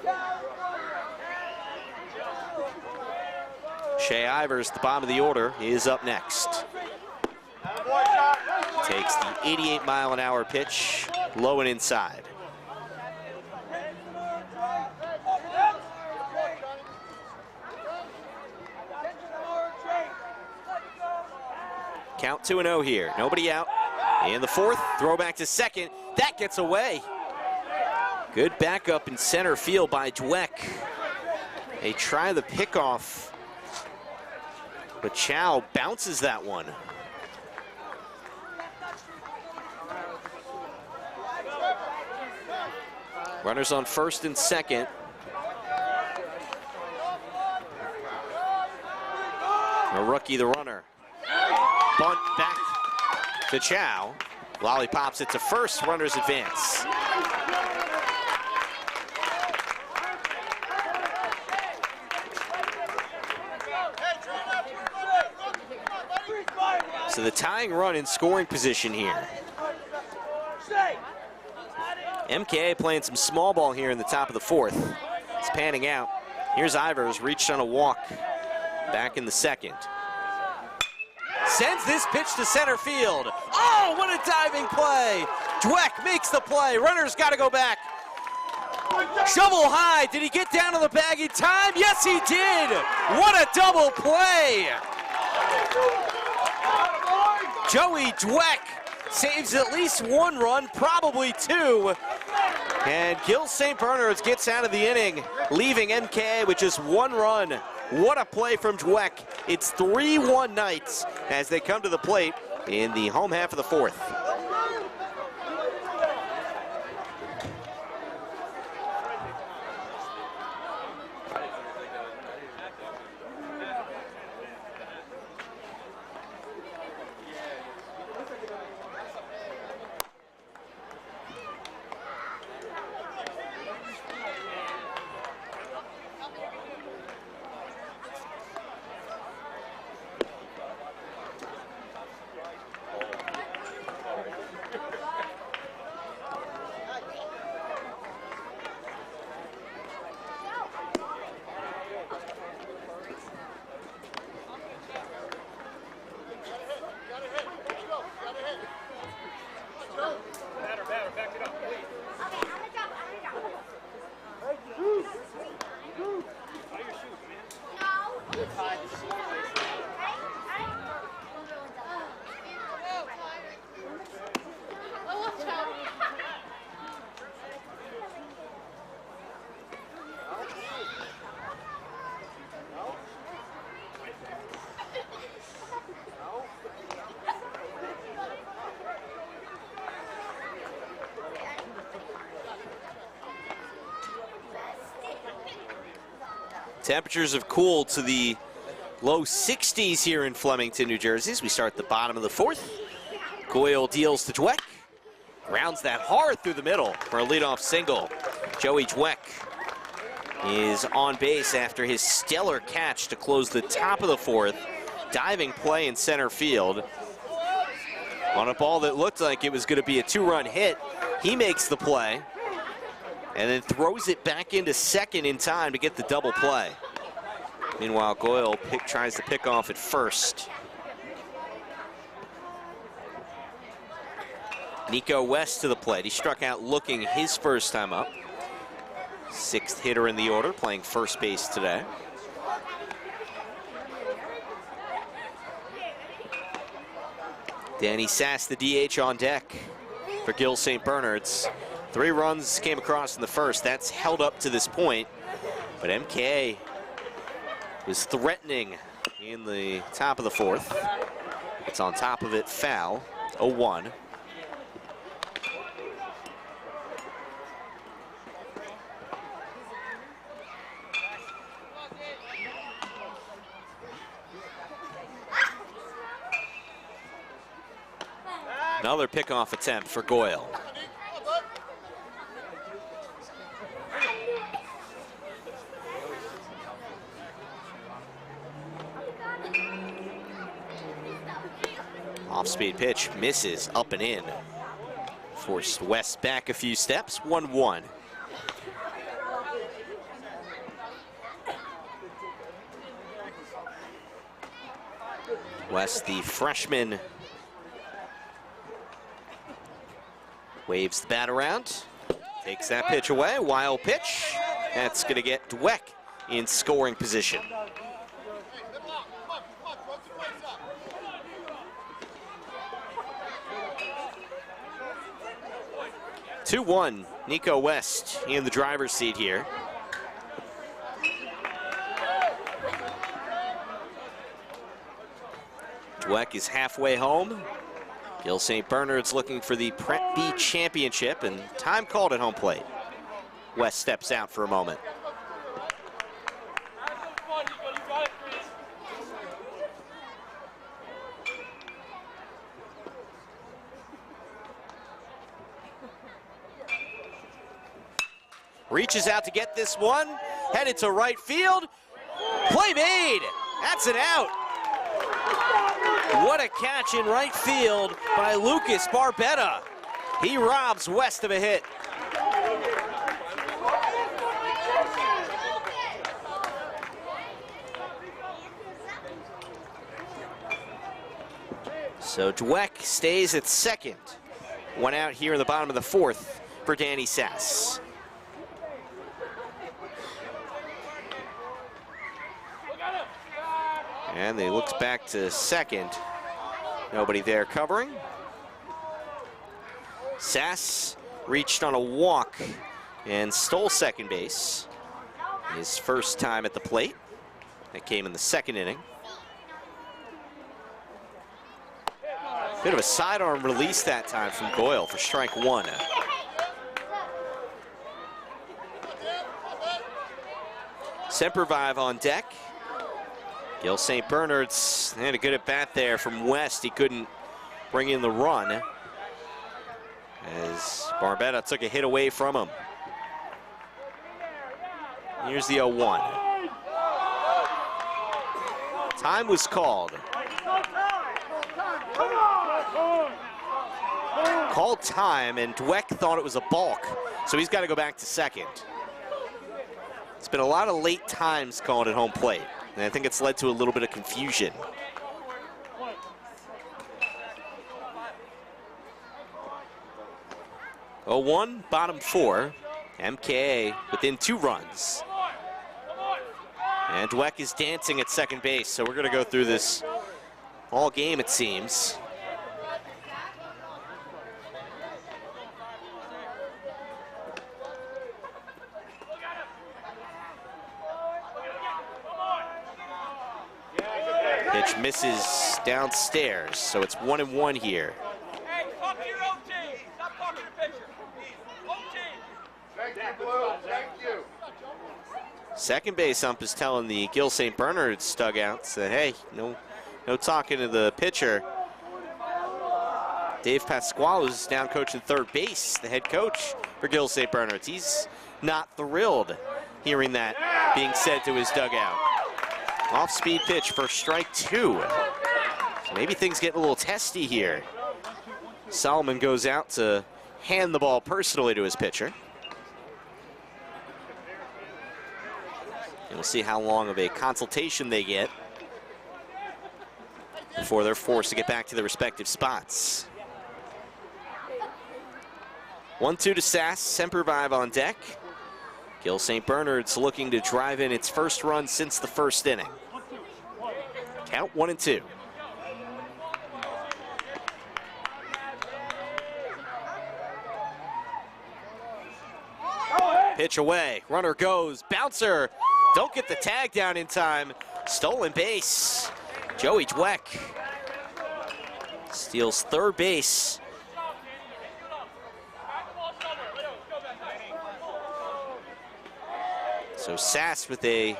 Shea Ivers, the bottom of the order, is up next. Takes the 88-mile-an-hour pitch, low and inside. Count 2-0 here, nobody out. In the fourth, throw back to second, that gets away. Good backup in center field by Dweck. They try the pickoff, but Chow bounces that one. Runners on first and second. Narucki, the runner. Bunt back to Chow. Lolly pops it to first, runners advance. So the tying run in scoring position here. MKA playing some small ball here in the top of the fourth. It's panning out. Here's Ivers, reached on a walk back in the second. Sends this pitch to center field. Oh, what a diving play. Dweck makes the play. Runner's got to go back. Shovel high. Did he get down to the bag in time? Yes, he did. What a double play. Joey Dweck saves at least one run, probably two. And Gil St Bernard gets out of the inning, leaving MKA with just one run. What a play from Dweck. It's 3-1 Knights as they come to the plate in the home half of the fourth. Temperatures have cooled to the low 60s here in Flemington, New Jersey, as we start the bottom of the fourth. Goyle deals to Dweck. Grounds that hard through the middle for a leadoff single. Joey Dweck is on base after his stellar catch to close the top of the fourth. Diving play in center field. On a ball that looked like it was going to be a two-run hit, he makes the play and then throws it back into second in time to get the double play. Meanwhile, Goyle tries to pick off at first. Nico West to the plate. He struck out looking his first time up. Sixth hitter in the order, playing first base today. Danny Sass, the DH, on deck for Gil St Bernard's. 3 runs came across in the first. That's held up to this point. But MK was threatening in the top of the fourth. It's on top of it, foul, 0-1. Another pickoff attempt for Goyle. Off-speed pitch, misses, up and in. Forced West back a few steps, 1-1. West, the freshman, waves the bat around, takes that pitch away, wild pitch. That's gonna get Dweck in scoring position. 2-1, Nico West in the driver's seat here. Dweck is halfway home. Gil St Bernard's looking for the Prep B championship, and time called at home plate. West steps out for a moment. Reaches out to get this one, headed to right field. Play made, that's an out. What a catch in right field by Lucas Barbetta. He robs West of a hit. So Dweck stays at second. One out here in the bottom of the fourth for Danny Sass. And they looks back to second. Nobody there covering. Sass reached on a walk and stole second base. His first time at the plate. That came in the second inning. Bit of a sidearm release that time from Goyle for strike one. Sempervive on deck. Gil St Bernard's had a good at bat there from West. He couldn't bring in the run as Barbetta took a hit away from him. Here's the 0-1. Time was called. Called time, and Dweck thought it was a balk, so he's got to go back to second. It's been a lot of late times called at home plate, and I think it's led to a little bit of confusion. Oh, 1, bottom 4. MKA within 2 runs. And Dweck is dancing at second base, so we're going to go through this all game, it seems. Pitch misses downstairs, so it's 1-1 here. Hey, talk to your own team. Stop talking to the pitcher. Own team. Thank you, Blue. Thank you. Second base ump is telling the Gil St Bernard's dugouts that, hey, no talking to the pitcher. Dave Pasquale is down coaching third base, the head coach for Gil St Bernard's. He's not thrilled hearing that being said to his dugout. Off-speed pitch for strike 2. So maybe things get a little testy here. Solomon goes out to hand the ball personally to his pitcher. And we'll see how long of a consultation they get before they're forced to get back to their respective spots. 1-2 to Sass, Sempervive on deck. Gil St Bernard's looking to drive in its first run since the first inning. Count 1-2. Pitch away, runner goes, bouncer, don't get the tag down in time, stolen base. Joey Dweck steals third base. So Sass with a,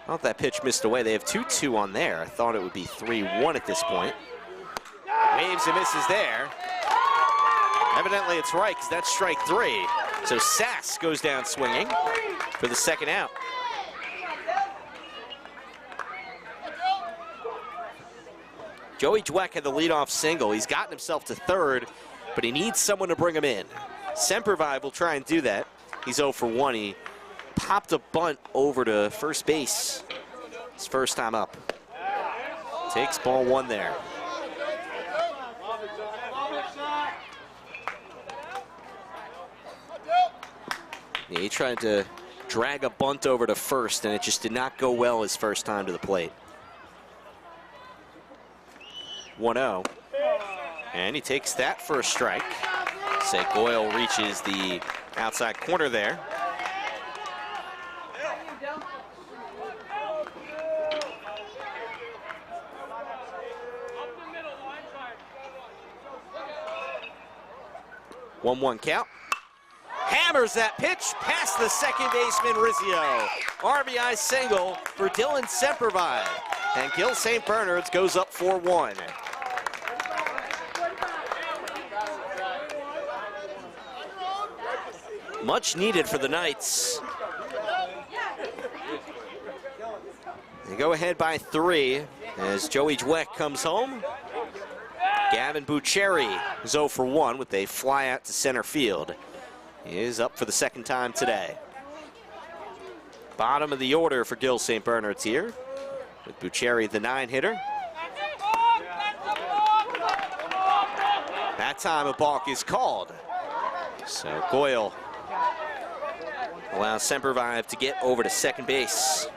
well, that pitch missed away. They have 2-2 on there. I thought it would be 3-1 at this point. Waves and misses there. Evidently it's right, because that's strike 3. So Sass goes down swinging for the second out. Joey Dweck had the leadoff single. He's gotten himself to third, but he needs someone to bring him in. Sempervive will try and do that. He's 0 for 1. He popped a bunt over to first base. His first time up. Takes ball 1 there. Yeah, he tried to drag a bunt over to first, and it just did not go well his first time to the plate. 1-0. And he takes that for a strike. Say Goyle reaches the outside corner there. One count. Hammers that pitch past the second baseman Rizzio. RBI single for Dylan Sempervive. And Gil St Bernard's goes up 4-1. Much needed for the Knights. They go ahead by 3 as Joey Dweck comes home. Gavin Bucheri is 0 for 1 with a fly out to center field. He is up for the second time today. Bottom of the order for Gil St Bernard's here, with Bucheri the 9-hitter. That time a balk is called. So Goyle allows Sempervive to get over to second base.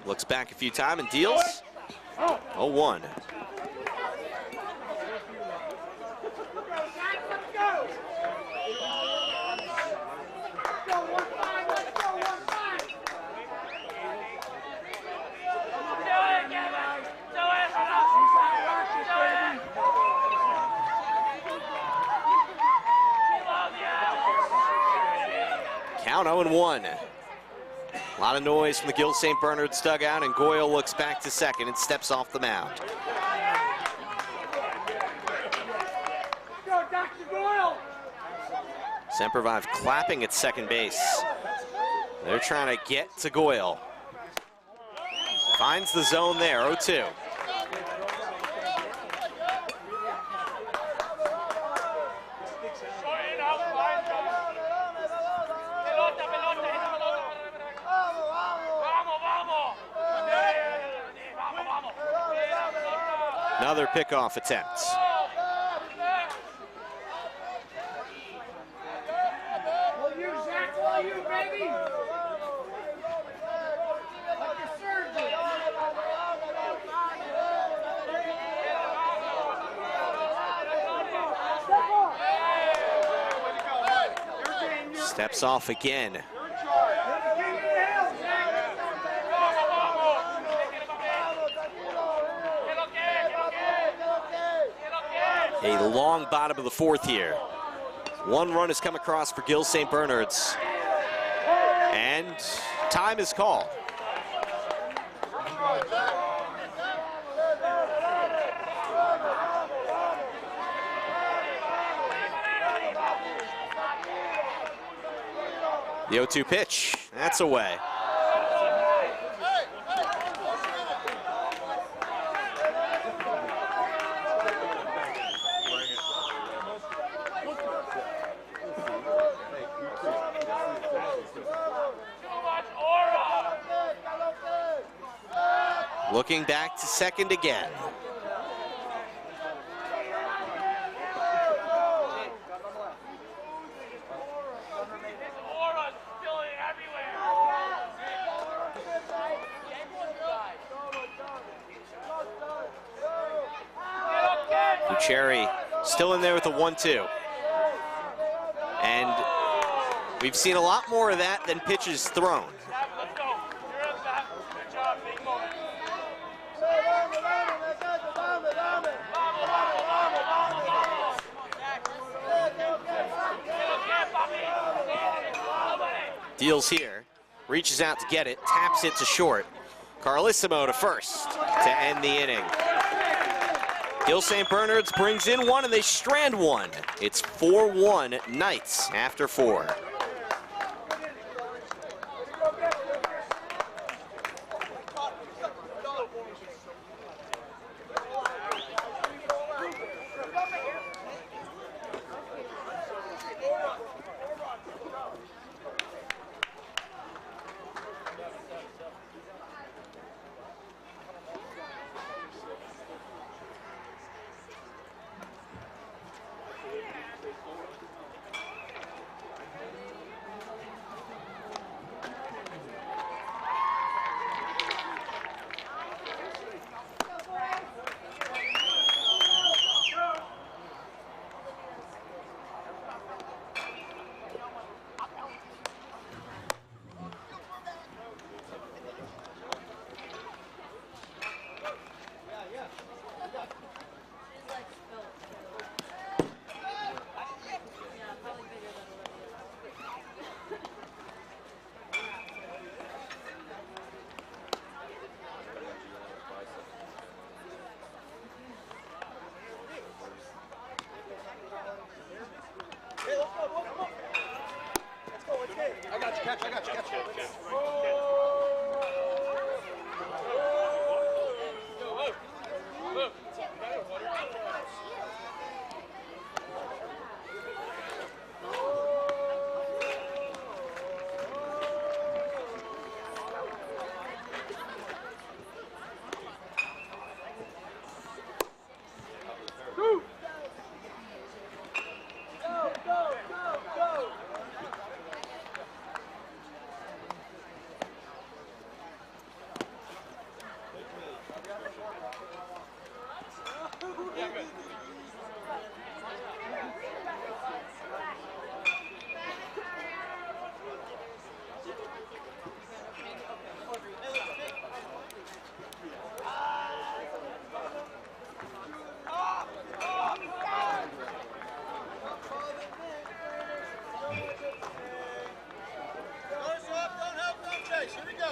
Looks back a few times and deals. 0-1. Count 0-1. A lot of noise from the Gil St Bernard's dugout, and Goyle looks back to second and steps off the mound. Sempervive clapping at second base. They're trying to get to Goyle. Finds the zone there, 0-2. Another pickoff attempt. Steps off again. A long bottom of the fourth here. One run has come across for Gil St Bernard's. And time is called. The 0-2 pitch, that's away. Looking back to second again. Cherry still in there with a 1-2. And we've seen a lot more of that than pitches thrown. Deals here, reaches out to get it, taps it to short. Carlissimo to first to end the inning. Gil St Bernard's brings in one and they strand one. It's 4-1 Knights after 4.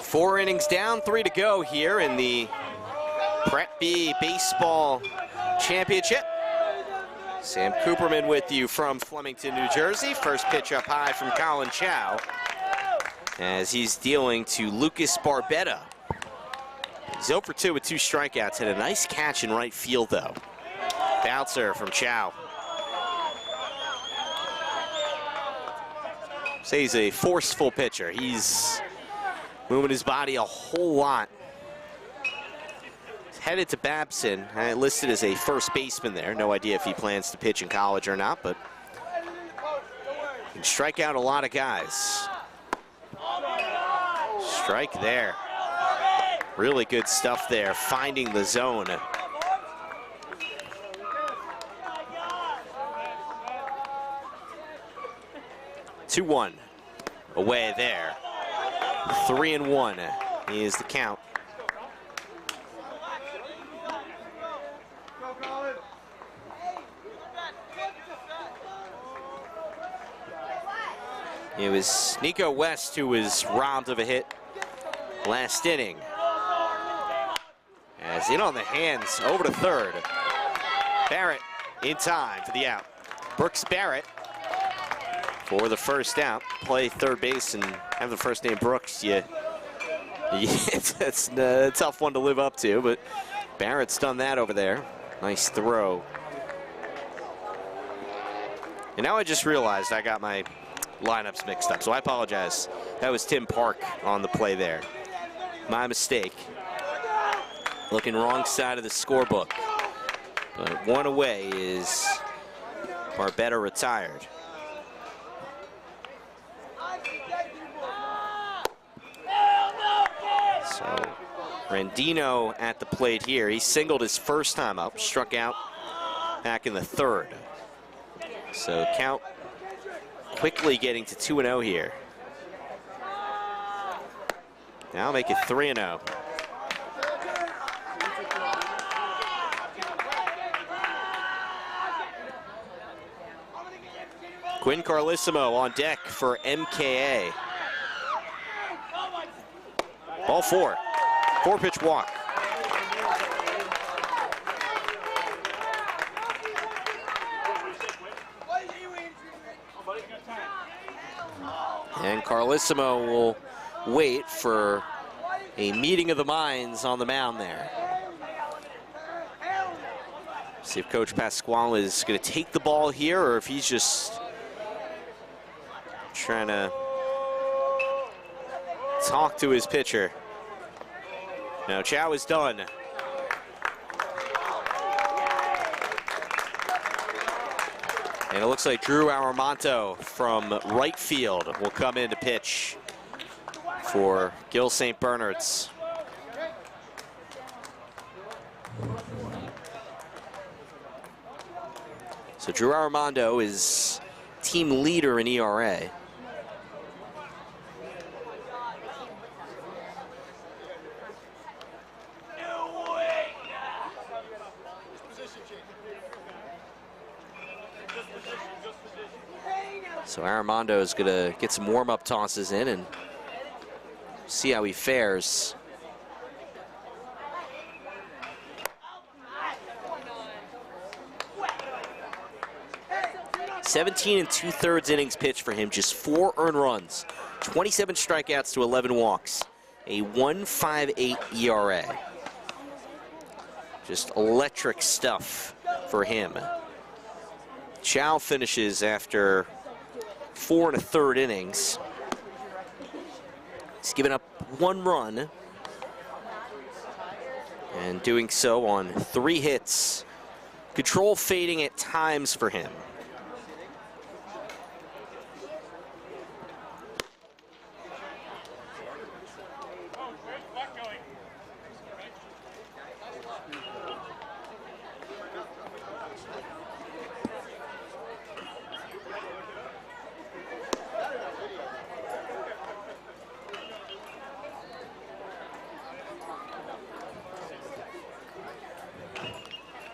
Four innings down, 3 to go here in the Prep B Baseball Championship. Sam Cooperman with you from Flemington, New Jersey. First pitch up high from Colin Chow as he's dealing to Lucas Barbetta. He's 0 for 2 with 2 strikeouts. Had a nice catch in right field, though. Bouncer from Chow. Say he's a forceful pitcher. He's moving his body a whole lot. He's headed to Babson, listed as a first baseman there. No idea if he plans to pitch in college or not, but he can strike out a lot of guys. Strike there. Really good stuff there, finding the zone. 2-1. away there. 3-1 is the count. It was Nico West who was robbed of a hit last inning. As in on the hands, over to third. Barrett in time for the out. Brooks Barrett for the first out. Play third base and have the first name Brooks. It's a tough one to live up to, but Barrett's done that over there. Nice throw. And now I just realized I got my lineups mixed up, so I apologize. That was Tim Park on the play there. My mistake. Looking wrong side of the scorebook. But one away is Barbetta retired. So Randino at the plate here. He singled his first time up, struck out back in the third. So count quickly getting to 2-0 here. Now make it 3-0. Quinn Carlissimo on deck for MKA. Ball four. 4-pitch walk. And Carlissimo will wait for a meeting of the minds on the mound there. See if Coach Pasquale is going to take the ball here or if he's just trying to talk to his pitcher. Now Chow is done. And it looks like Drew Aramonto from right field will come in to pitch for Gil St Bernard's. So Drew Aramonto is team leader in ERA. So Aramondo is going to get some warm-up tosses in and see how he fares. "17 2/3 innings pitched for him, just 4 earned runs, 27 strikeouts to 11 walks, a 1.58 ERA. Just electric stuff for him. Chow finishes after 4 1/3 innings. He's given up 1 run and doing so on 3 hits. Control fading at times for him.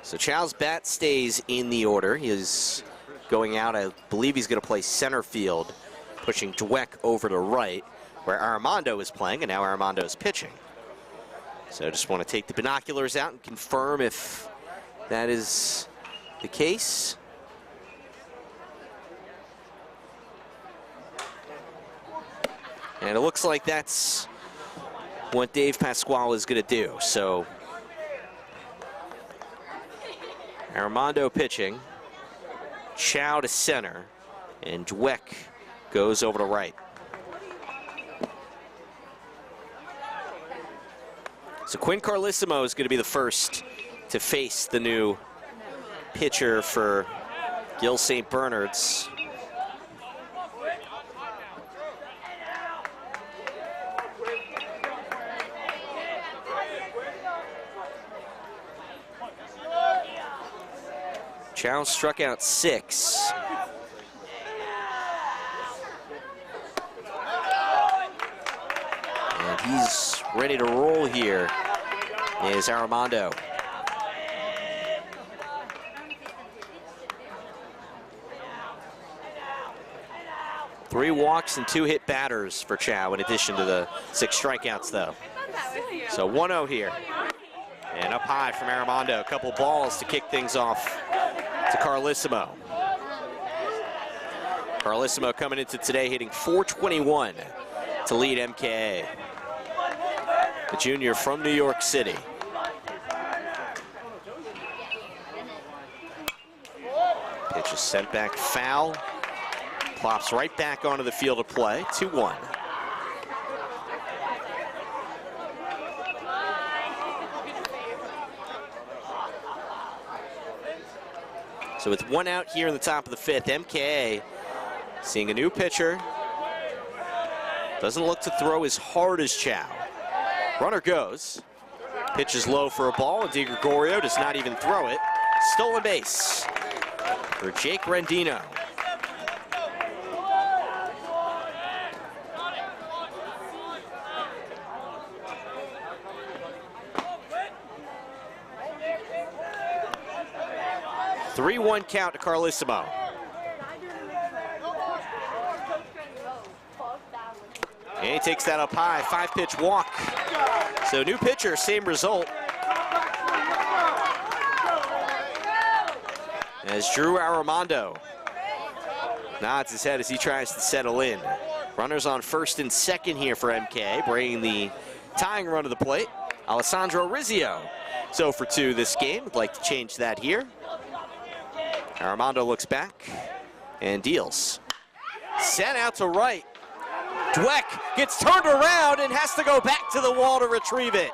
So Chow's bat stays in the order. He is going out. I believe he's going to play center field, pushing Dweck over to right, where Aramondo is playing, and now Aramondo is pitching. So I just want to take the binoculars out and confirm if that is the case. And it looks like that's what Dave Pasquale is going to do. So Aramondo pitching, Chow to center, and Dweck goes over to right. So Quinn Carlissimo is going to be the first to face the new pitcher for Gil St Bernard's. Chow struck out 6. he's ready to roll here, is Armando. Three walks and 2 hit batters for Chow, in addition to the 6 strikeouts, though. So 1-0 here. And up high from Armando. A couple balls to kick things off to Carlissimo. Carlissimo coming into today hitting .421 to lead MKA. The junior from New York City. Pitch is sent back foul. Plops right back onto the field of play, 2-1. So with 1 out here in the top of the 5th, MKA seeing a new pitcher. Doesn't look to throw as hard as Chow. Runner goes. Pitch is low for a ball, and DiGregorio does not even throw it. Stolen base for Jake Rendino. Three-one count to Carlissimo. And he takes that up high, 5-pitch walk. So new pitcher, same result. As Drew Armando nods his head as he tries to settle in. Runners on first and second here for MK, bringing the tying run to the plate. Alessandro Rizzio. So for 2 this game, would like to change that here. Armando looks back and deals. Sent out to right. Dweck gets turned around and has to go back to the wall to retrieve it.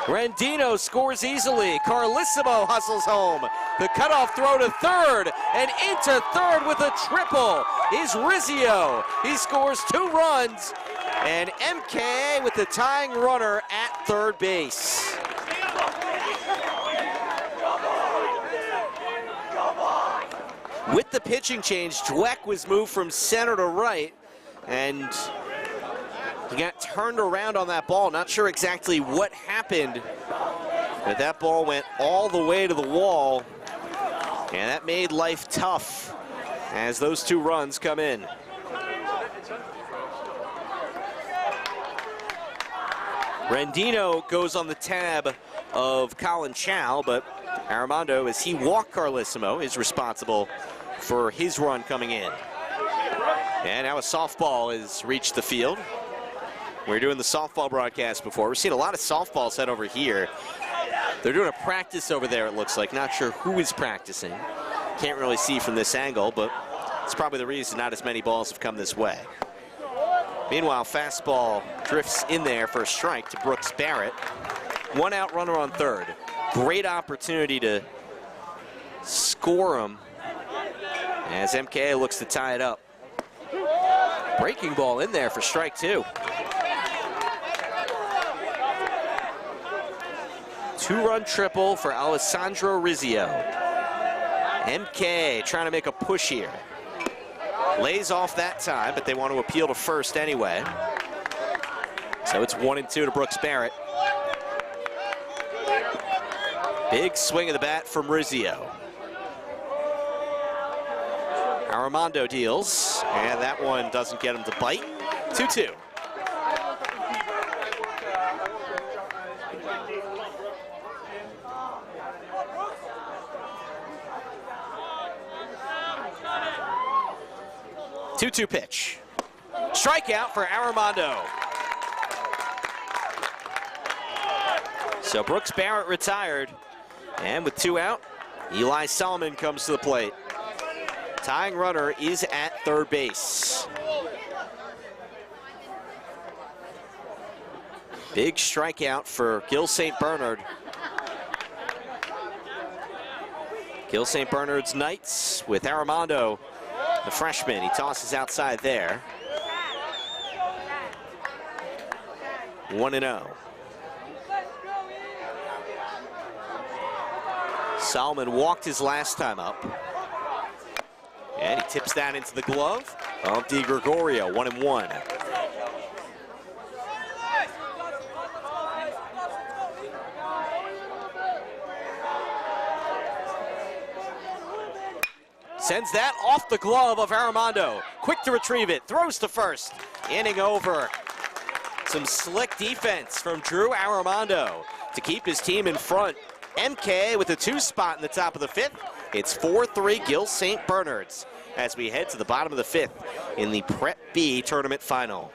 Rendino scores easily. Carlissimo hustles home. The cutoff throw to third, and into third with a triple is Rizzio. He scores 2 runs, and MKA with the tying runner at third base. With the pitching change, Dweck was moved from center to right, and he got turned around on that ball. Not sure exactly what happened, but that ball went all the way to the wall, and that made life tough as those 2 runs come in. Rendino goes on the tab of Colin Chow, but Armando, as he walked Carlissimo, is responsible for his run coming in. And now a softball has reached the field. We were doing the softball broadcast before. We've seen a lot of softballs head over here. They're doing a practice over there, it looks like. Not sure who is practicing. Can't really see from this angle, but it's probably the reason not as many balls have come this way. Meanwhile, fastball drifts in there for a strike to Brooks Barrett. 1 out runner on third. Great opportunity to score him as MKA looks to tie it up. Breaking ball in there for strike 2. 2-run triple for Alessandro Rizzio. MK trying to make a push here. Lays off that time, but they want to appeal to first anyway. So it's 1-2 to Brooks Barrett. Big swing of the bat from Rizzio. Armando deals, and that one doesn't get him to bite. 2-2. Two-two pitch. Strikeout for Armando. So Brooks Barrett retired, and with 2 out, Eli Solomon comes to the plate. Tying runner is at third base. Big strikeout for Gil St Bernard. Gil St Bernard's Knights with Armando, the freshman. He tosses outside there. 1-0. Solomon walked his last time up. And he tips that into the glove of DiGregorio, 1-1. Sends that off the glove of Armando. Quick to retrieve it, throws to first. Inning over. Some slick defense from Drew Armando to keep his team in front. MK with a 2 spot in the top of the 5th. It's 4-3 Gil St Bernard's as we head to the bottom of the 5th in the Prep B tournament final.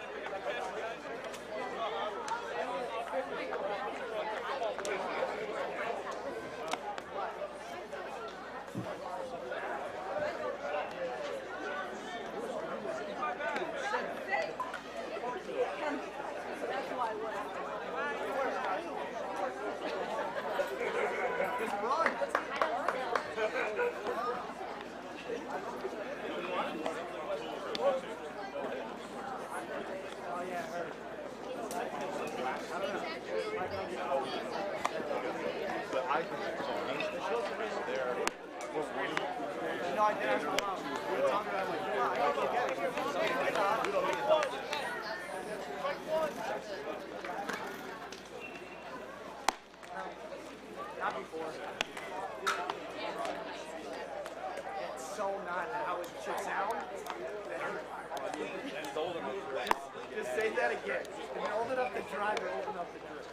Just say that again. Hold it up the drive or open up the drive.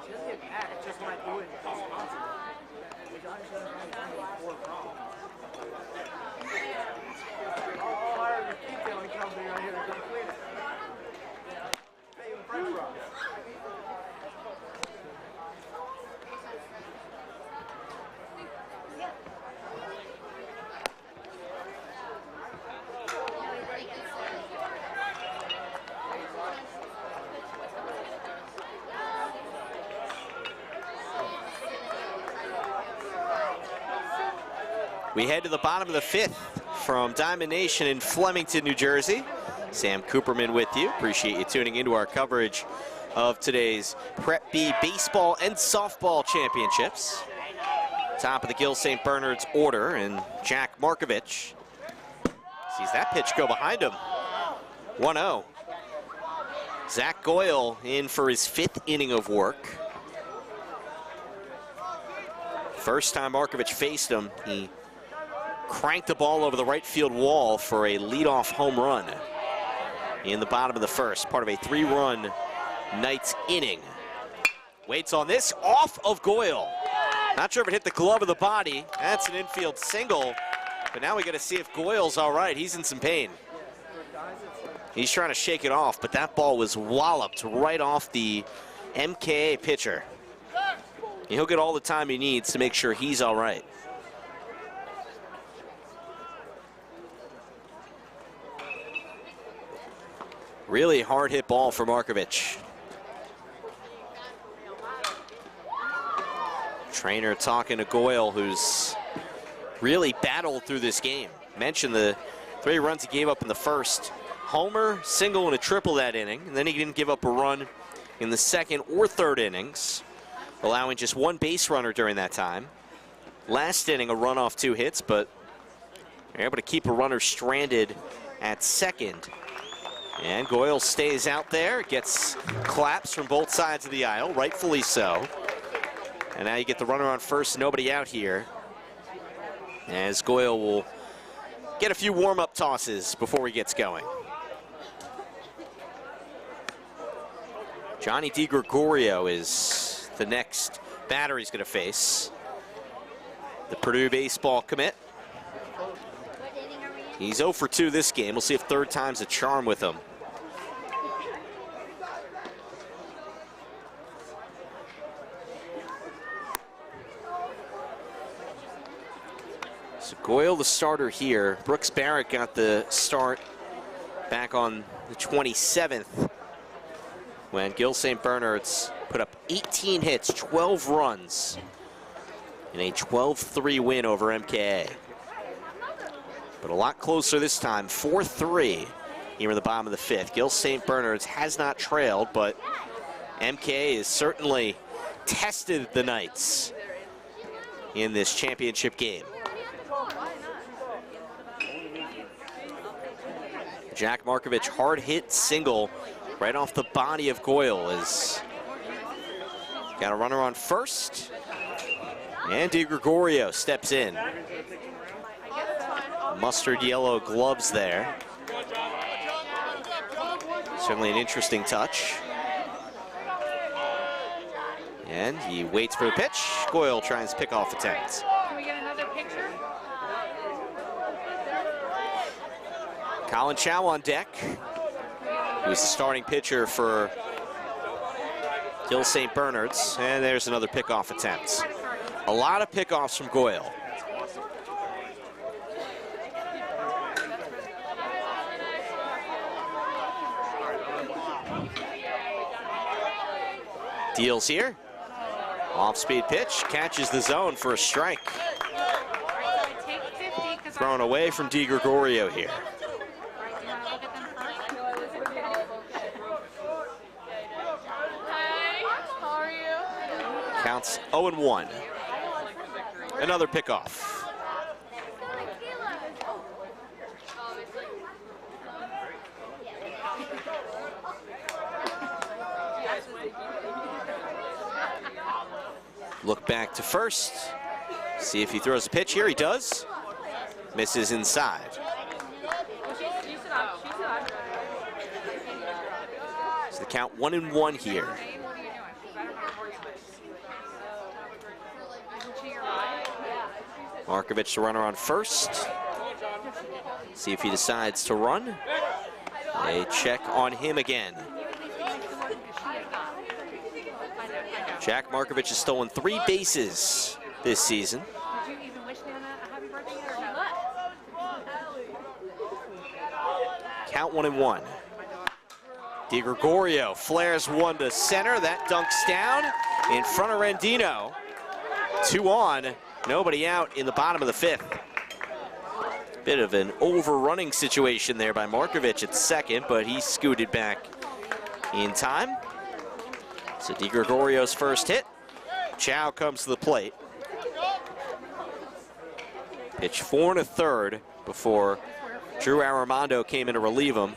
She doesn't get mad, it's just not doing it responsibly. I'll hire the detailing company right here to come clean it. Pay you French fries. We head to the bottom of the 5th from Diamond Nation in Flemington, New Jersey. Sam Cooperman with you. Appreciate you tuning into our coverage of today's Prep B baseball and softball championships. Top of the Gil St Bernard's order, and Jack Markovich sees that pitch go behind him. 1-0. Zach Goyle in for his 5th inning of work. First time Markovich faced him, he cranked the ball over the right field wall for a leadoff home run in the bottom of the 1st, part of a 3-run Knights inning. Waits on this, off of Goyle. Not sure if it hit the glove of the body. That's an infield single, but now we got to see if Goyle's all right. He's in some pain. He's trying to shake it off, but that ball was walloped right off the MKA pitcher. He'll get all the time he needs to make sure he's all right. Really hard hit ball for Markovich. Trainer talking to Goyle, who's really battled through this game. Mentioned the 3 runs he gave up in the 1st. Homer, single, and a triple that inning. And then he didn't give up a run in the 2nd or 3rd innings, allowing just 1 base runner during that time. Last inning, a run off 2 hits, but they're able to keep a runner stranded at 2nd. And Goyle stays out there, gets claps from both sides of the aisle, rightfully so. And now you get the runner on first, nobody out here, as Goyle will get a few warm-up tosses before he gets going. Johnny DiGregorio is the next batter he's going to face. The Purdue baseball commit. He's 0 for 2 this game. We'll see if 3rd time's a charm with him. So Goyle, the starter here. Brooks Barrett got the start back on the 27th when Gil St Bernard's put up 18 hits, 12 runs in a 12-3 win over MKA. But a lot closer this time, 4-3 here in the bottom of the 5th. Gil St Bernard's has not trailed, but MKA has certainly tested the Knights in this championship game. Jack Markovich, hard hit single right off the body of Goyle. Is got a runner on first, And DiGregorio steps in. Mustard yellow gloves there. Certainly an interesting touch. And he waits for the pitch. Goyle tries to pick off attempt. Can we get another picture? Colin Chow on deck, who's the starting pitcher for Gil St Bernard's. And there's another pickoff attempt. A lot of pickoffs from Goyle. Deals here. Off-speed pitch, catches the zone for a strike. Thrown away from DiGregorio here. Counts 0-1. Another pickoff. Look back to first. See if he throws a pitch here. He does. Misses inside. So the count 1-1 here. Markovich, the runner on first. See if he decides to run. A check on him again. Jack Markovich has stolen 3 bases this season. Did you even wish Nana a happy birthday or no? Count 1-1. DiGregorio flares one to center. That dunks down in front of Rendino. 2 on, nobody out in the bottom of the 5th. Bit of an overrunning situation there by Markovich at second, but he scooted back in time. So DiGregorio's first hit. Chow comes to the plate. Pitch 4 1/3 before Drew Armando came in to relieve him.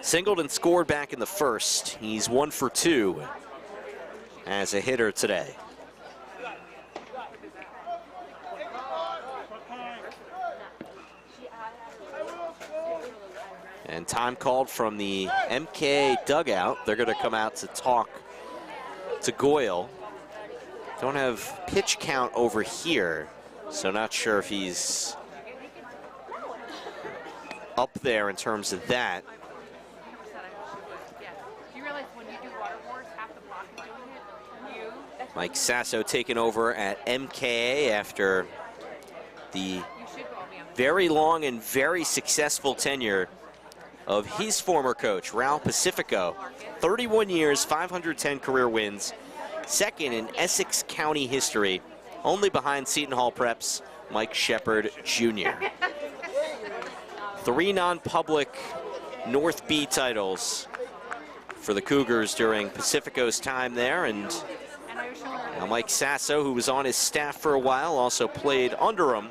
Singled and scored back in the first. He's 1 for 2 as a hitter today. And time called from the MK dugout. They're going to come out to talk to Goyle. Don't have pitch count over here, so not sure if he's up there in terms of that. Mike Sasso taking over at MKA after the very long and very successful tenure of his former coach, Raul Pacifico. 31 years, 510 career wins, second in Essex County history, only behind Seton Hall Prep's Mike Shepard Jr. 3 non-public North B titles for the Cougars during Pacifico's time there, and now Mike Sasso, who was on his staff for a while, also played under him,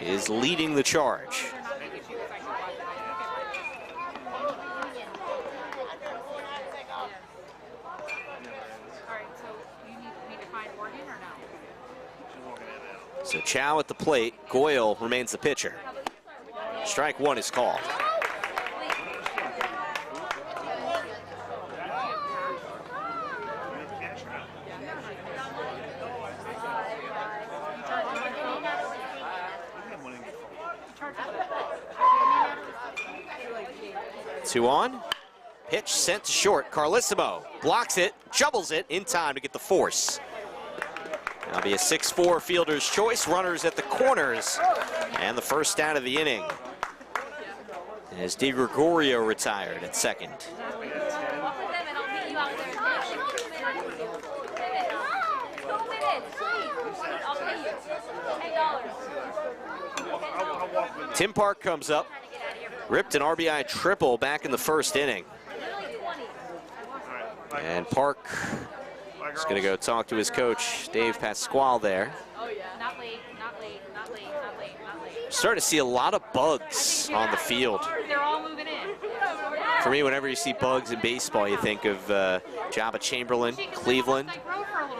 is leading the charge. So Chow at the plate. Goyle remains the pitcher. Strike 1 is called. Two on. Pitch sent to short. Carlissimo blocks it, doubles it in time to get the force. That'll be a 6-4 fielder's choice. Runners at the corners. And the first out of the inning as DiGregorio retired at second. Tim Park comes up. Ripped an RBI triple back in the first inning. And Park is going to go talk to his coach, Dave Pasquale there. Not late, not late, not late, not late, not late. Starting to see a lot of bugs on the field. They're all moving in. For me, whenever you see bugs in baseball, you think of Jabba Chamberlain, Cleveland.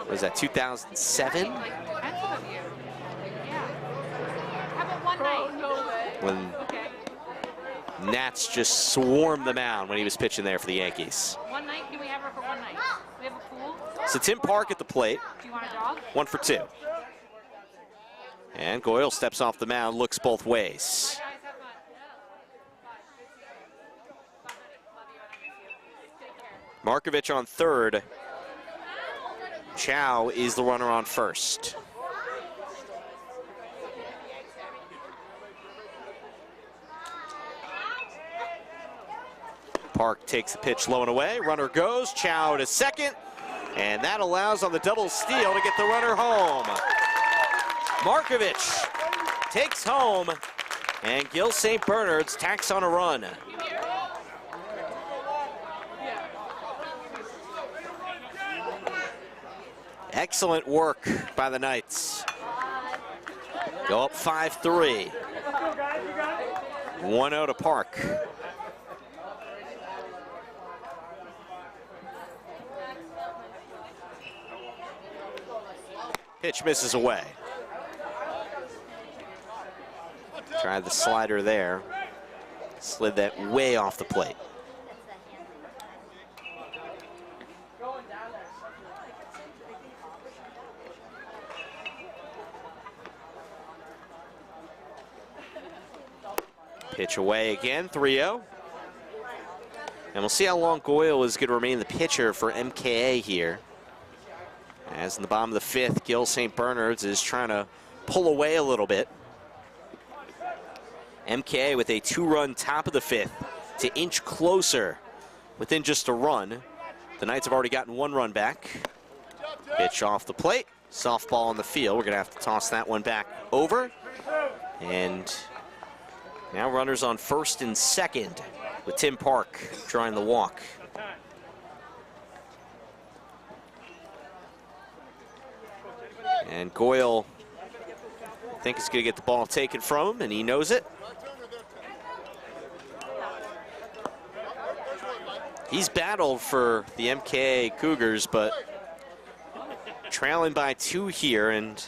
Was that 2007? When Nats just swarmed the mound when he was pitching there for the Yankees. One night? Can we have her for one night? We have a pool? So Tim Park at the plate. Do you want a dog? 1 for 2. And Goyle steps off the mound, looks both ways. Markovich on third. Chow is the runner on first. Park takes the pitch low and away. Runner goes. Chow to second. And that allows on the double steal to get the runner home. Markovich takes home. And Gil St Bernard's tacks on a run. Excellent work by the Knights. Go up 5-3. 1-0 to Park. Pitch misses away. Tried the slider there. Slid that way off the plate. Pitch away again, 3-0. And we'll see how long Goyle is going to remain the pitcher for MKA here. As in the bottom of the fifth, Gil St Bernard's is trying to pull away a little bit. MKA with a 2-run top of the fifth to inch closer within just a run. The Knights have already gotten 1 run back. Pitch off the plate, softball on the field. We're going to have to toss that one back over. And now runners on first and second with Tim Park drawing the walk. And Goyle, I think, is going to get the ball taken from him, and he knows it. He's battled for the MKA Cougars, but trailing by 2 here and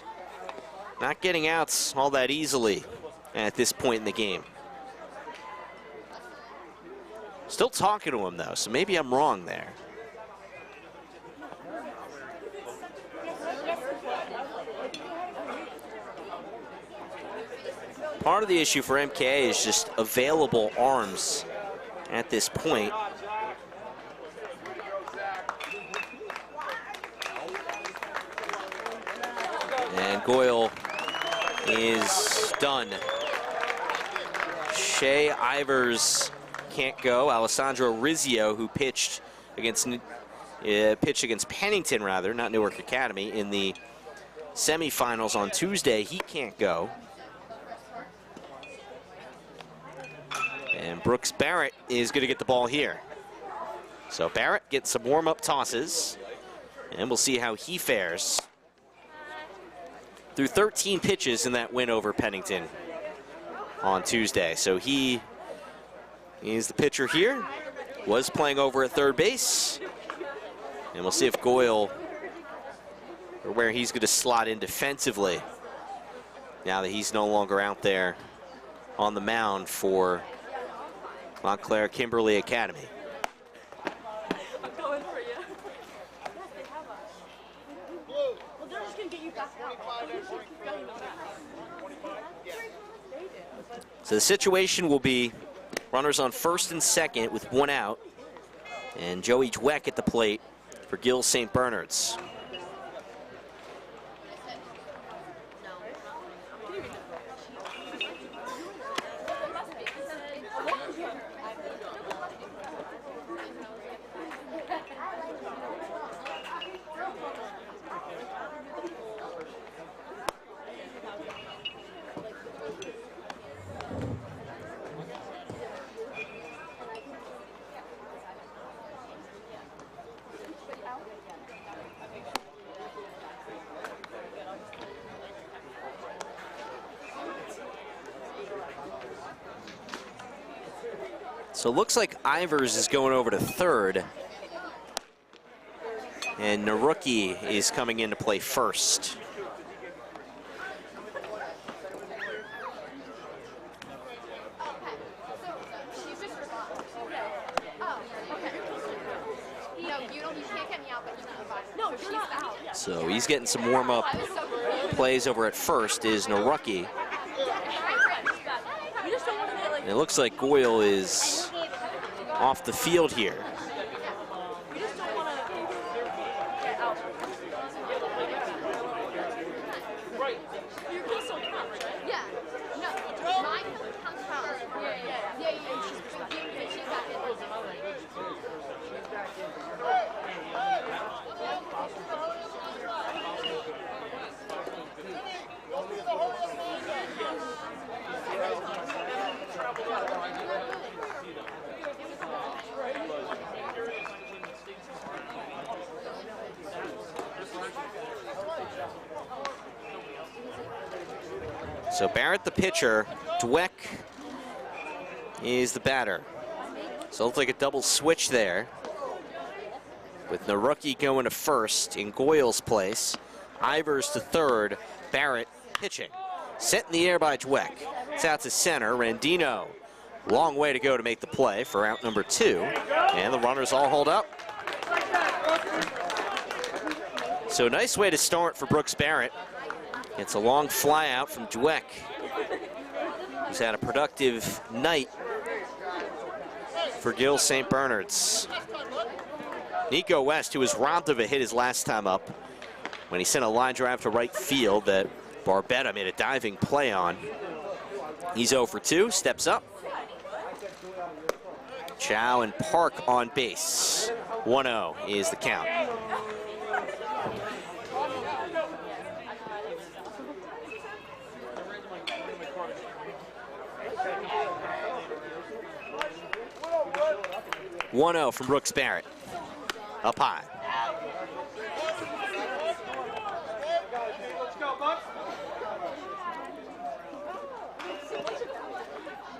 not getting outs all that easily at this point in the game. Still talking to him, though, so maybe I'm wrong there. Part of the issue for MKA is just available arms at this point. And Goyle is done. Shea Ivers can't go. Alessandro Rizzio, who pitched against Pennington, rather, not Newark Academy, in the semifinals on Tuesday, he can't go. And Brooks Barrett is going to get the ball here. So Barrett gets some warm-up tosses, and we'll see how he fares. Threw 13 pitches in that win over Pennington on Tuesday. So he is the pitcher here. Was playing over at third base. And we'll see if Goyle, or where he's going to slot in defensively now that he's no longer out there on the mound for Montclair Kimberley Academy. I'm going for you. Yes, they have us. Well, they're just going to get you back out. So the situation will be runners on first and second with 1 out. And Joey Dweck at the plate for Gil St Bernard's. So it looks like Ivers is going over to third. And Naruki is coming in to play first. So he's getting some warm-up plays over at first is Naruki. And it looks like Goyle is off the field here. So Barrett the pitcher, Dweck is the batter. So it looks like a double switch there, with Naruki going to first in Goyle's place, Ivers to third, Barrett pitching. Set in the air by Dweck. It's out to center, Randino. Long way to go to make the play for out number 2, and the runners all hold up. So nice way to start for Brooks Barrett. It's a long fly out from Dweck, who's had a productive night for Gil St Bernard's. Nico West, who was robbed of a hit his last time up when he sent a line drive to right field that Barbetta made a diving play on. He's 0 for 2, steps up. Chow and Park on base. 1-0 is the count. From Brooks Barrett. Up high.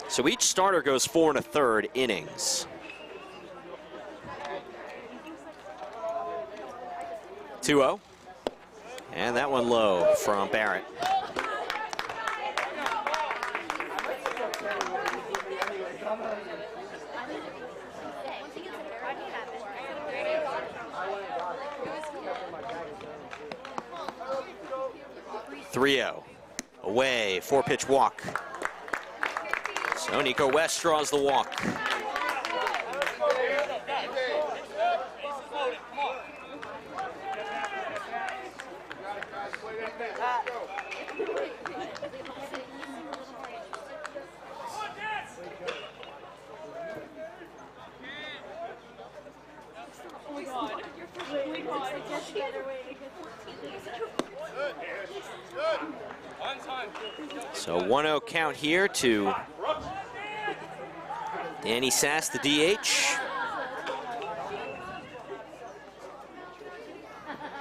So each starter goes 4 1/3 innings. 2-0. And that one low from Barrett. Away, 4-pitch walk. So Nico West draws the walk. So 1-0 count here to Danny Sass, the DH.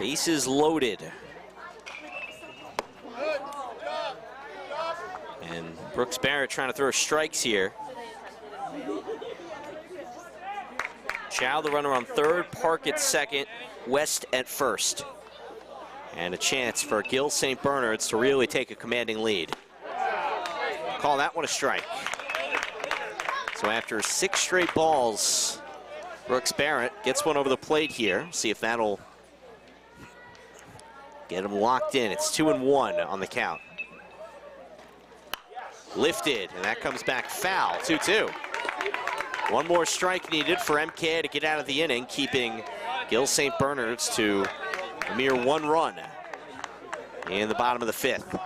Bases loaded. And Brooks Barrett trying to throw strikes here. Chow, the runner on third, Park at second, West at first. And a chance for Gil St Bernard's to really take a commanding lead. Call that one a strike. So after 6 straight balls, Brooks Barrett gets one over the plate here. See if that'll get him locked in. It's 2-1 on the count. Lifted, and that comes back foul, 2-2. One more strike needed for MK to get out of the inning, keeping Gil St Bernard's to a mere 1 run in the bottom of the 5th.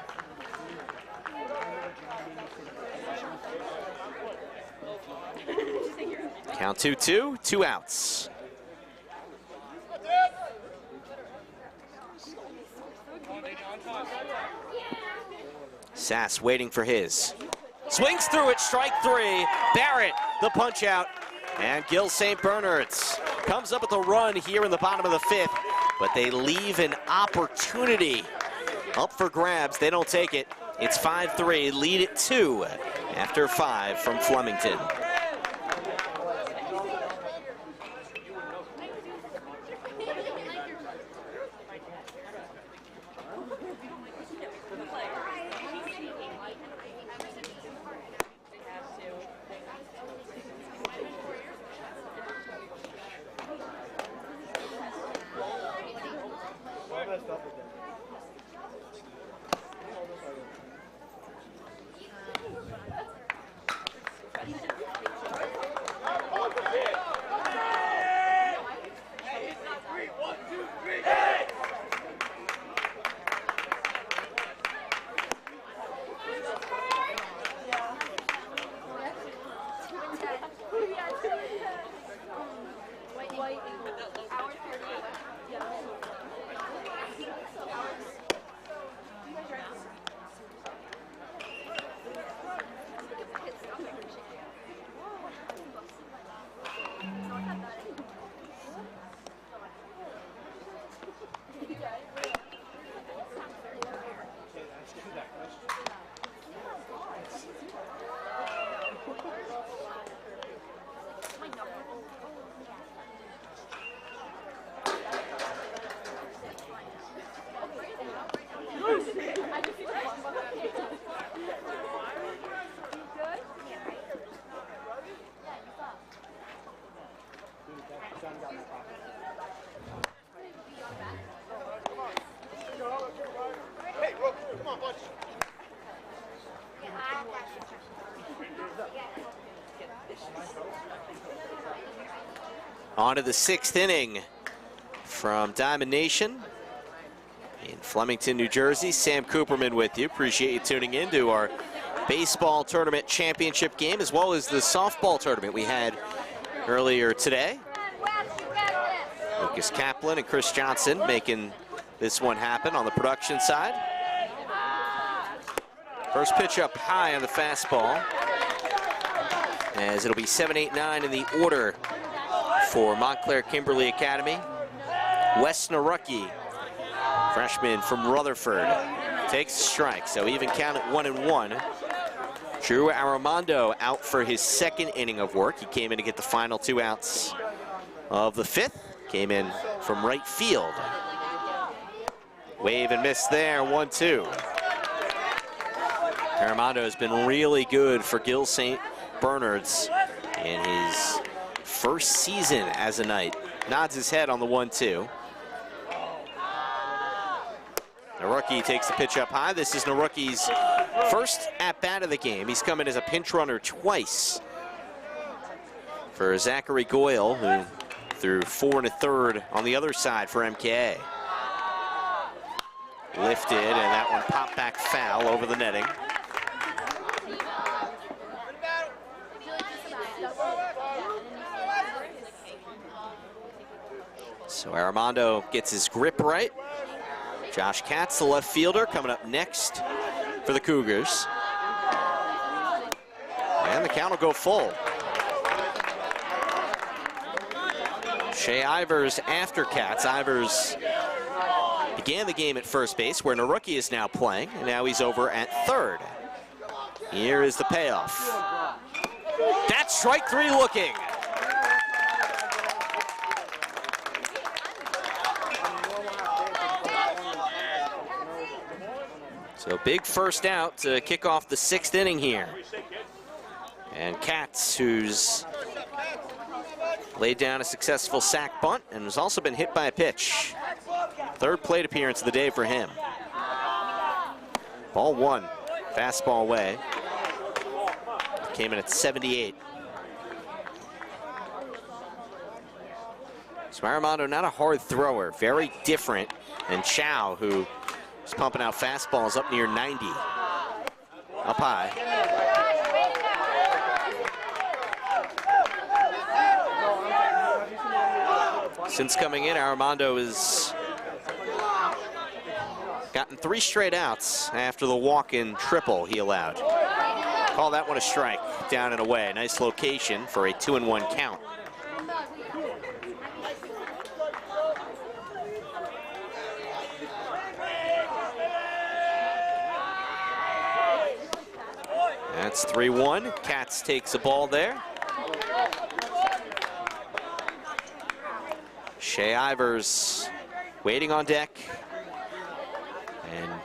Count 2-2, 2 outs. Sass waiting for his. Swings through it, strike 3. Barrett, the punch out. And Gil St Bernard's comes up with a run here in the bottom of the 5th, but they leave an opportunity up for grabs. They don't take it. It's 5-3, lead it 2 after 5 from Flemington. On to the 6th inning from Diamond Nation in Flemington, New Jersey. Sam Cooperman with you. Appreciate you tuning in to our baseball tournament championship game, as well as the softball tournament we had earlier today. Lucas Kaplan and Chris Johnson making this one happen on the production side. First pitch up high on the fastball, as it'll be 7-8-9 in the order for Montclair Kimberley Academy. Wes Narucki, freshman from Rutherford, takes a strike, so even count at 1-1. Drew Armando out for his 2nd inning of work. He came in to get the final 2 outs of the 5th. Came in from right field. Wave and miss there, 1-2. Armando has been really good for Gil St Bernard's in his first season as a Knight. Nods his head on the 1-2. Narucki takes the pitch up high. This is Narucki's first at-bat of the game. He's come in as a pinch runner twice for Zachary Goyle, who threw 4 1/3 on the other side for MKA. Lifted, and that one popped back foul over the netting. So Armando gets his grip right. Josh Katz, the left fielder, coming up next for the Cougars. And the count will go full. Shea Ivers after Katz. Ivers began the game at first base, where Narucki is now playing, and now he's over at 3rd. Here is the payoff. That's strike 3 looking. So big first out to kick off the 6th inning here. And Katz, who's laid down a successful sac bunt and has also been hit by a pitch. 3rd plate appearance of the day for him. Ball 1, fastball away. Came in at 78. So Armando, not a hard thrower, very different than Chow, who is pumping out fastballs up near 90. Up high. Since coming in, Armando has gotten 3 straight outs after the walk-in triple he allowed. Call that one a strike, down and away. Nice location for a 2-1 count. That's 3-1. Katz takes a ball there. Shea Ivers waiting on deck. And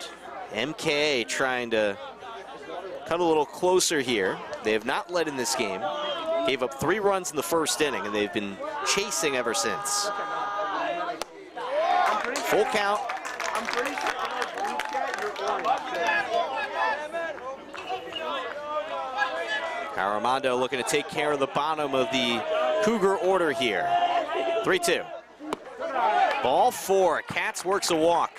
MKA trying to cut a little closer here. They have not led in this game. Gave up 3 runs in the 1st inning, and they've been chasing ever since. Full count. I'm pretty sure Armando looking to take care of the bottom of the Cougar order here. 3-2. Ball 4. Katz works a walk.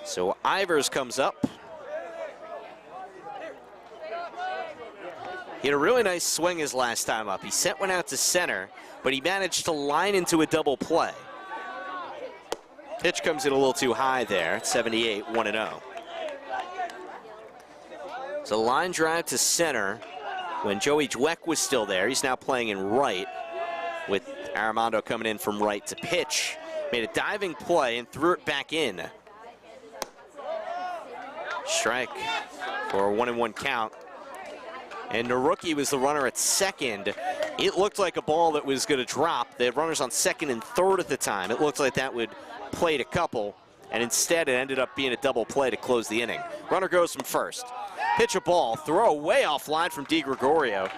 So Ivers comes up. He had a really nice swing his last time up. He sent one out to center, but he managed to line into a double play. Pitch comes in a little too high there at 78, 1-0. It's a line drive to center when Joey Dweck was still there. He's now playing in right, with Armando coming in from right to pitch. Made a diving play and threw it back in. Strike for a 1-1 count. And Narucki was the runner at 2nd. It looked like a ball that was going to drop. They had runners on 2nd and 3rd at the time. It looked like that would play a couple, and instead it ended up being a double play to close the inning. Runner goes from 1st. Pitch a ball, throw way offline from Di Gregorio.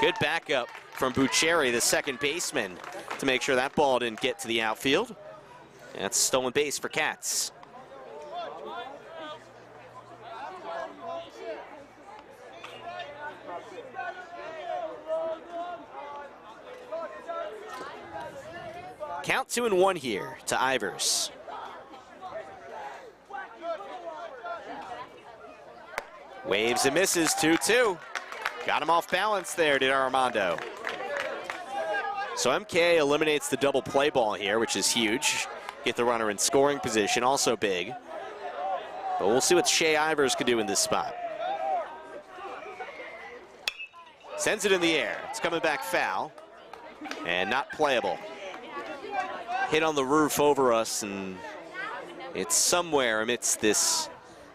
Good backup from Bucheri, the second baseman, to make sure that ball didn't get to the outfield. That's stolen base for Cats. Count 2-1 here to Ivers. Waves and misses, 2-2. Got him off balance there, did Armando. So MK eliminates the double play ball here, which is huge. Get the runner in scoring position, also big. But we'll see what Shea Ivers can do in this spot. Sends it in the air. It's coming back foul and not playable. Hit on the roof over us, and it's somewhere amidst this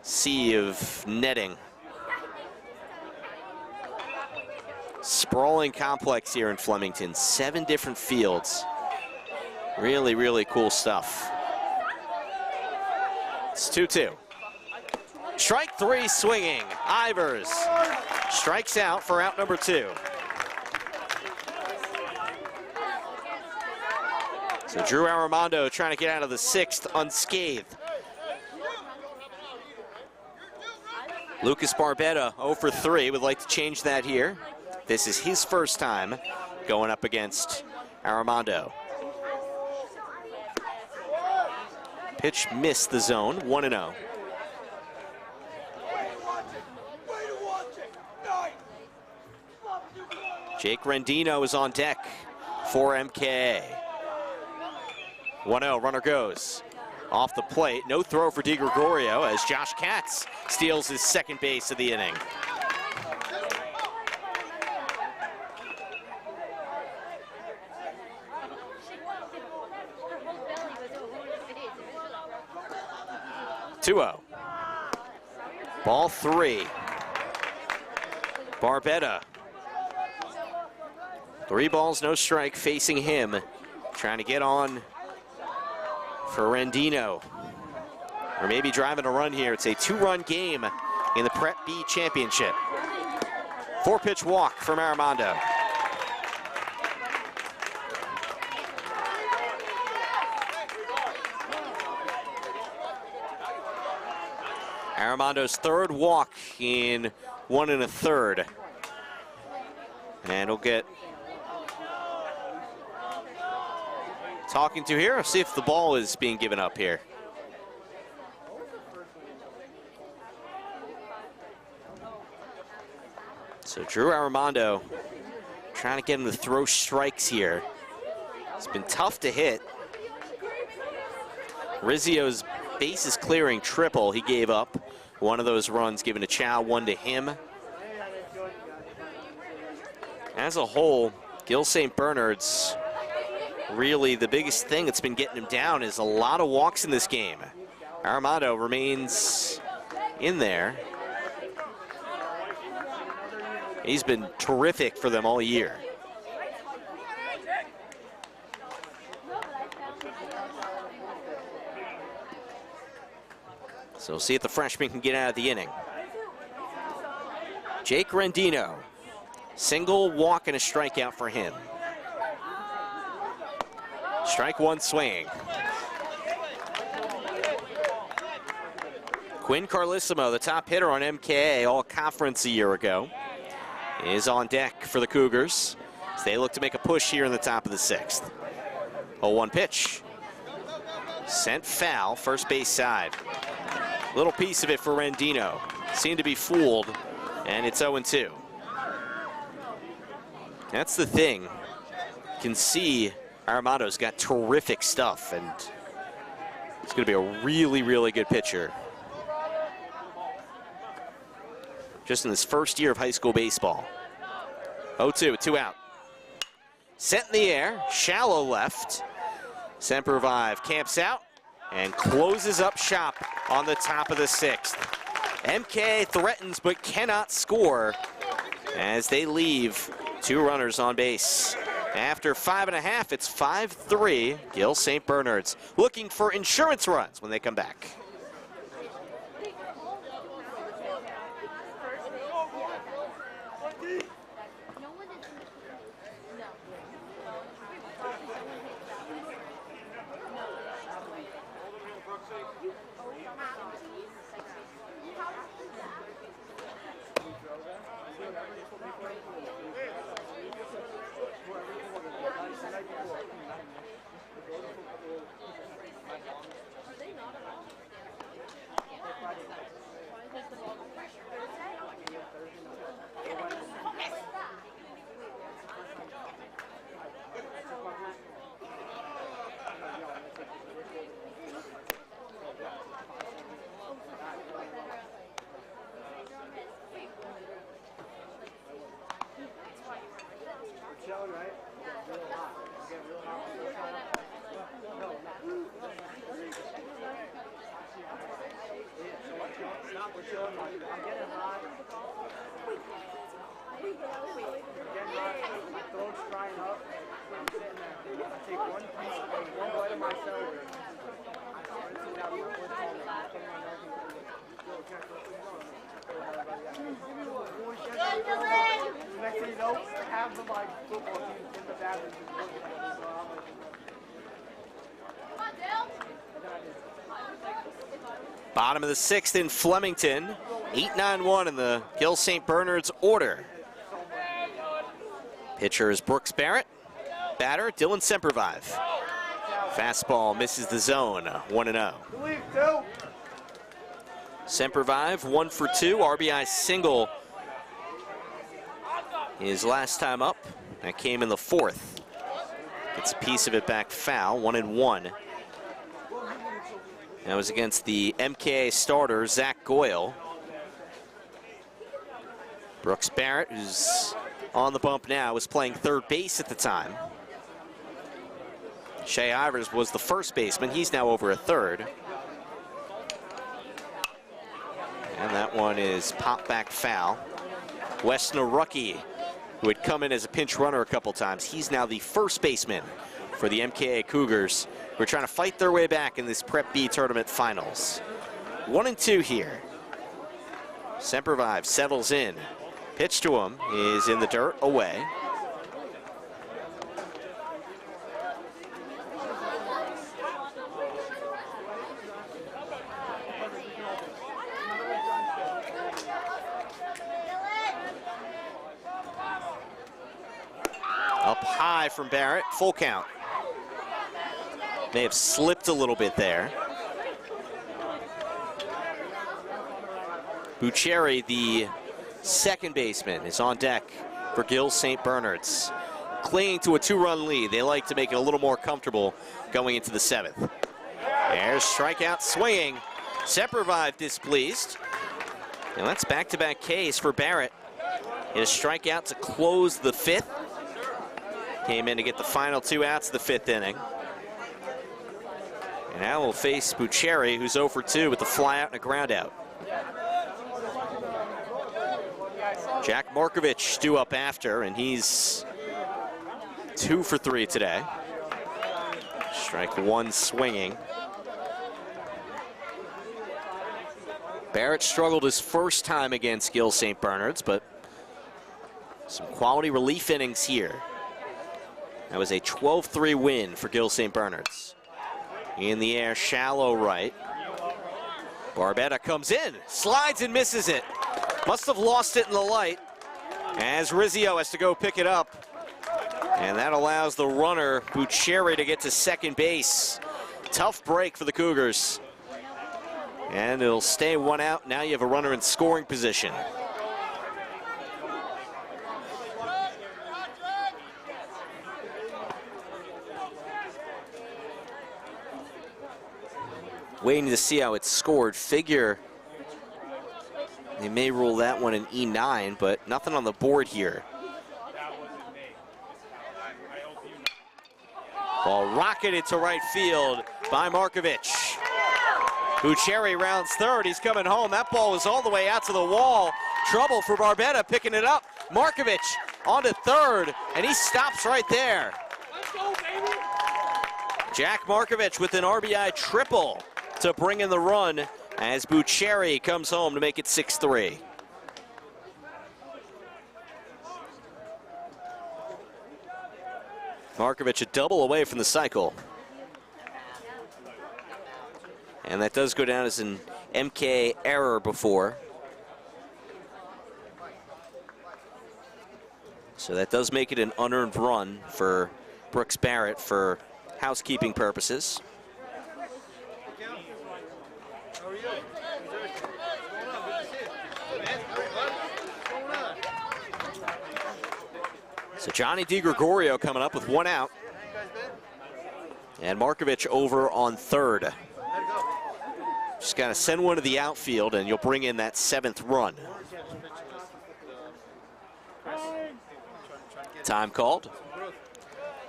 sea of netting. Sprawling complex here in Flemington, 7 different fields. Really, really cool stuff. It's 2-2. Strike 3 swinging. Ivers strikes out for out number 2. So Drew Armando trying to get out of the 6th unscathed. Lucas Barbetta 0 for 3 would like to change that here. This is his first time going up against Armando. Pitch missed the zone, 1-0. Jake Rendino is on deck for MK. 1-0, runner goes. Off the plate, no throw for DiGregorio as Josh Katz steals his second base of the inning. Ball 3. Barbetta. 3 balls, no strike facing him. Trying to get on for Rendino. Or maybe driving a run here. It's a 2-run game in the Prep B Championship. 4-pitch walk from Armando. Armando's 3rd walk in 1 1/3. And he'll get talking to here. I'll see if the ball is being given up here. So Drew Armando trying to get him to throw strikes here. It's been tough to hit. Rizzio's bases clearing triple he gave up. One of those runs given to Chow, 1 to him. As a whole, Gil St Bernard's really the biggest thing that's been getting him down is a lot of walks in this game. Armando remains in there. He's been terrific for them all year. So we'll see if the freshman can get out of the inning. Jake Rendino, single walk and a strikeout for him. Strike 1 swinging. Quinn Carlissimo, the top hitter on MKA all conference a year ago, is on deck for the Cougars as they look to make a push here in the top of the 6th. 0-1 pitch. Sent foul, first base side. Little piece of it for Rendino. Seemed to be fooled, and it's 0-2. That's the thing. You can see Armando's got terrific stuff, and he's going to be a really, really good pitcher. Just in his first year of high school baseball. 0-2, 2 out. Sent in the air, shallow left. Sempervive camps out and closes up shop on the top of the 6th. MK threatens but cannot score as they leave 2 runners on base. After 5.5, it's 5-3. Gil St Bernard's looking for insurance runs when they come back. We're chilling. I'm getting hot. My throat's drying up. I'm sitting there. I take one piece of one bite of my celery. I rinse it out before it's all done. Next thing you know, half of my football team in the bathroom just looking at me. So I'm like, Bottom of the 6th in Flemington. 8-9-1 in the Gil St Bernard's order. Pitcher is Brooks Barrett. Batter, Dylan Sempervive. Fastball misses the zone, 1-0. Sempervive, 1 for 2, RBI single his last time up. That came in the 4th. Gets a piece of it back foul, 1-1. That was against the MKA starter, Zach Goyle. Brooks Barrett, who's on the bump now, was playing third base at the time. Shea Ivers was the first baseman. He's now over a third. And that one is popped back foul. Wes Narucki, who had come in as a pinch runner a couple times, he's now the first baseman for the MKA Cougars, who are trying to fight their way back in this Prep B tournament finals. 1-2 here. Sempervive settles in. Pitch to him is in the dirt, away. Up high from Barrett, full count. May have slipped a little bit there. Bucheri, the second baseman, is on deck for Gil St Bernard's. Clinging to a 2-run lead. They like to make it a little more comfortable going into the 7th. There's strikeout swinging. Sempervive displeased. And that's back-to-back Ks for Barrett. His strikeout to close the 5th. Came in to get the final 2 outs of the 5th inning. And now we'll face Bucheri, who's 0 for 2 with the fly out and a ground out. Jack Markovich due up after, and he's 2 for 3 today. Strike 1 swinging. Barrett struggled his first time against Gil St Bernard's, but some quality relief innings here. That was a 12-3 win for Gil St Bernard's. In the air, shallow right. Barbetta comes in, slides and misses it. Must have lost it in the light, as Rizzio has to go pick it up. And that allows the runner, Bucheri, to get to second base. Tough break for the Cougars. And it'll stay 1 out. Now you have a runner in scoring position. Waiting to see how it's scored. Figure they may rule that one an E9, but nothing on the board here. Ball rocketed to right field by Markovich. Bucheri rounds third. He's coming home. That ball was all the way out to the wall. Trouble for Barbetta picking it up. Markovich onto third, and he stops right there. Let's go, baby. Jack Markovich with an RBI triple to bring in the run as Bucheri comes home to make it 6-3. Markovich a double away from the cycle. And that does go down as an MK error before. So that does make it an unearned run for Brooks Barrett for housekeeping purposes. So Johnny DiGregorio coming up with 1 out. And Markovich over on third. Just got to send one to the outfield and you'll bring in that 7th run. Time called.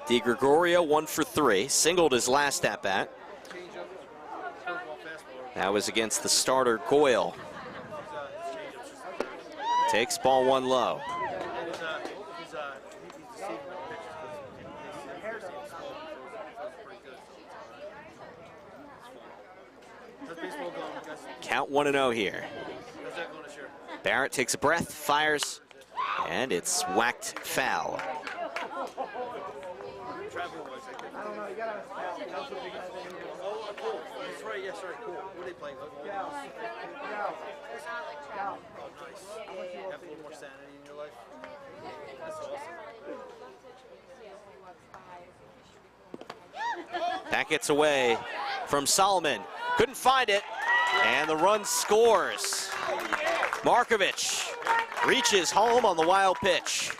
DiGregorio 1 for 3, singled his last at-bat. That was against the starter Goyle. Takes ball one low. Count 1-0 here. Barrett takes a breath, fires, and it's whacked foul. That gets away from Solomon. Couldn't find it, and the run scores. Markovich reaches home on the wild pitch.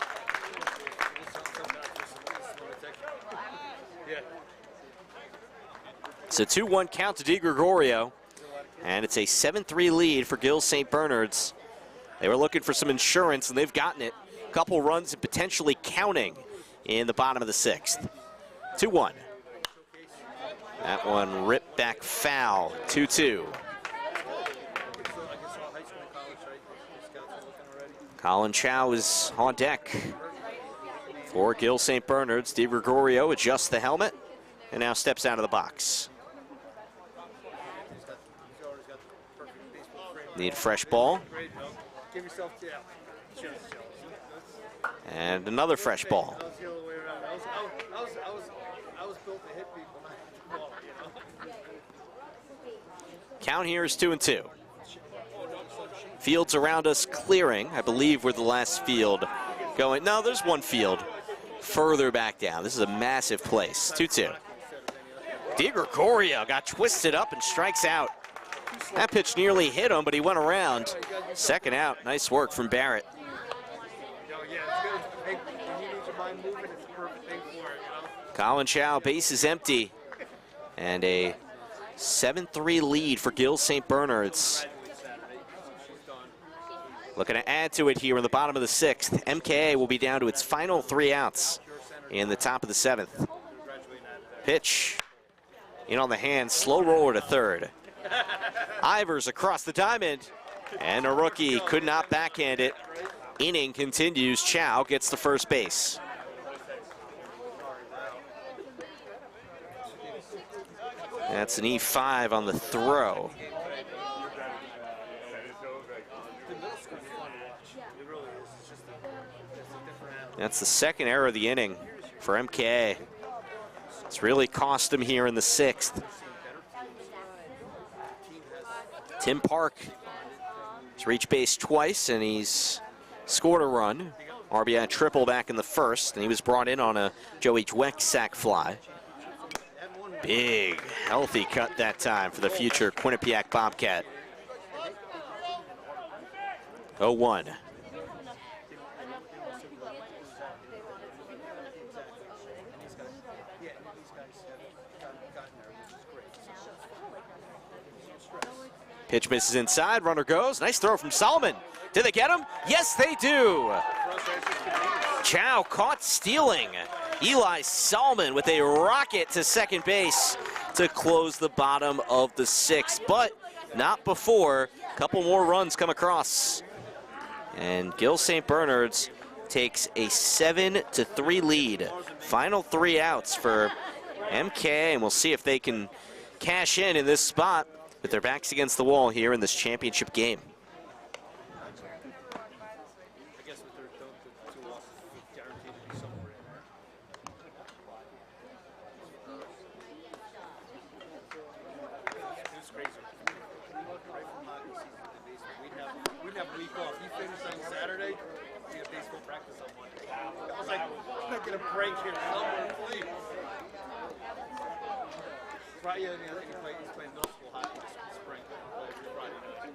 It's a 2-1 count to DiGregorio, and it's a 7-3 lead for Gil St Bernard's. They were looking for some insurance, and they've gotten it. A couple runs and potentially counting in the bottom of the 6th. 2-1. That one ripped back foul, 2-2. Colin Chow is on deck for Gil St Bernard's. DiGregorio adjusts the helmet and now steps out of the box. Need a fresh ball. And another fresh ball. Count here is 2-2. Fields around us clearing. I believe we're the last field going. No, there's one field further back down. This is a massive place. 2-2. DiGregorio got twisted up and strikes out. That pitch nearly hit him, but he went around. Second out. Nice work from Barrett. Colin Chow, base is empty. And a 7-3 lead for Gil St Bernard's. Looking to add to it here in the bottom of the 6th. MKA will be down to its final 3 outs in the top of the 7th. Pitch in on the hand, slow roller to third. Ivers across the diamond, and a rookie could not backhand it. Inning continues. Chow gets to first base. That's an E5 on the throw. That's the second error of the inning for MKA. It's really cost him here in the 6th. Tim Park has reached base twice, and he's scored a run. RBI triple back in the 1st, and he was brought in on a Joey Dweck sac fly. Big, healthy cut that time for the future Quinnipiac Bobcat. 0-1. Pitch misses inside, runner goes. Nice throw from Solomon. Did they get him? Yes, they do. Chow caught stealing. Eli Solomon with a rocket to second base to close the bottom of the 6th, but not before. A couple more runs come across. And Gil St Bernard's takes a 7-3 lead. Final 3 outs for MKA, and we'll see if they can cash in this spot with their backs against the wall here in this championship game. We'd have a week off. You finished on Saturday, we have baseball practice on Monday. I was like, I'm not going to break here somewhere, please. Friday, I think he's playing middle school hockey this spring. Friday night.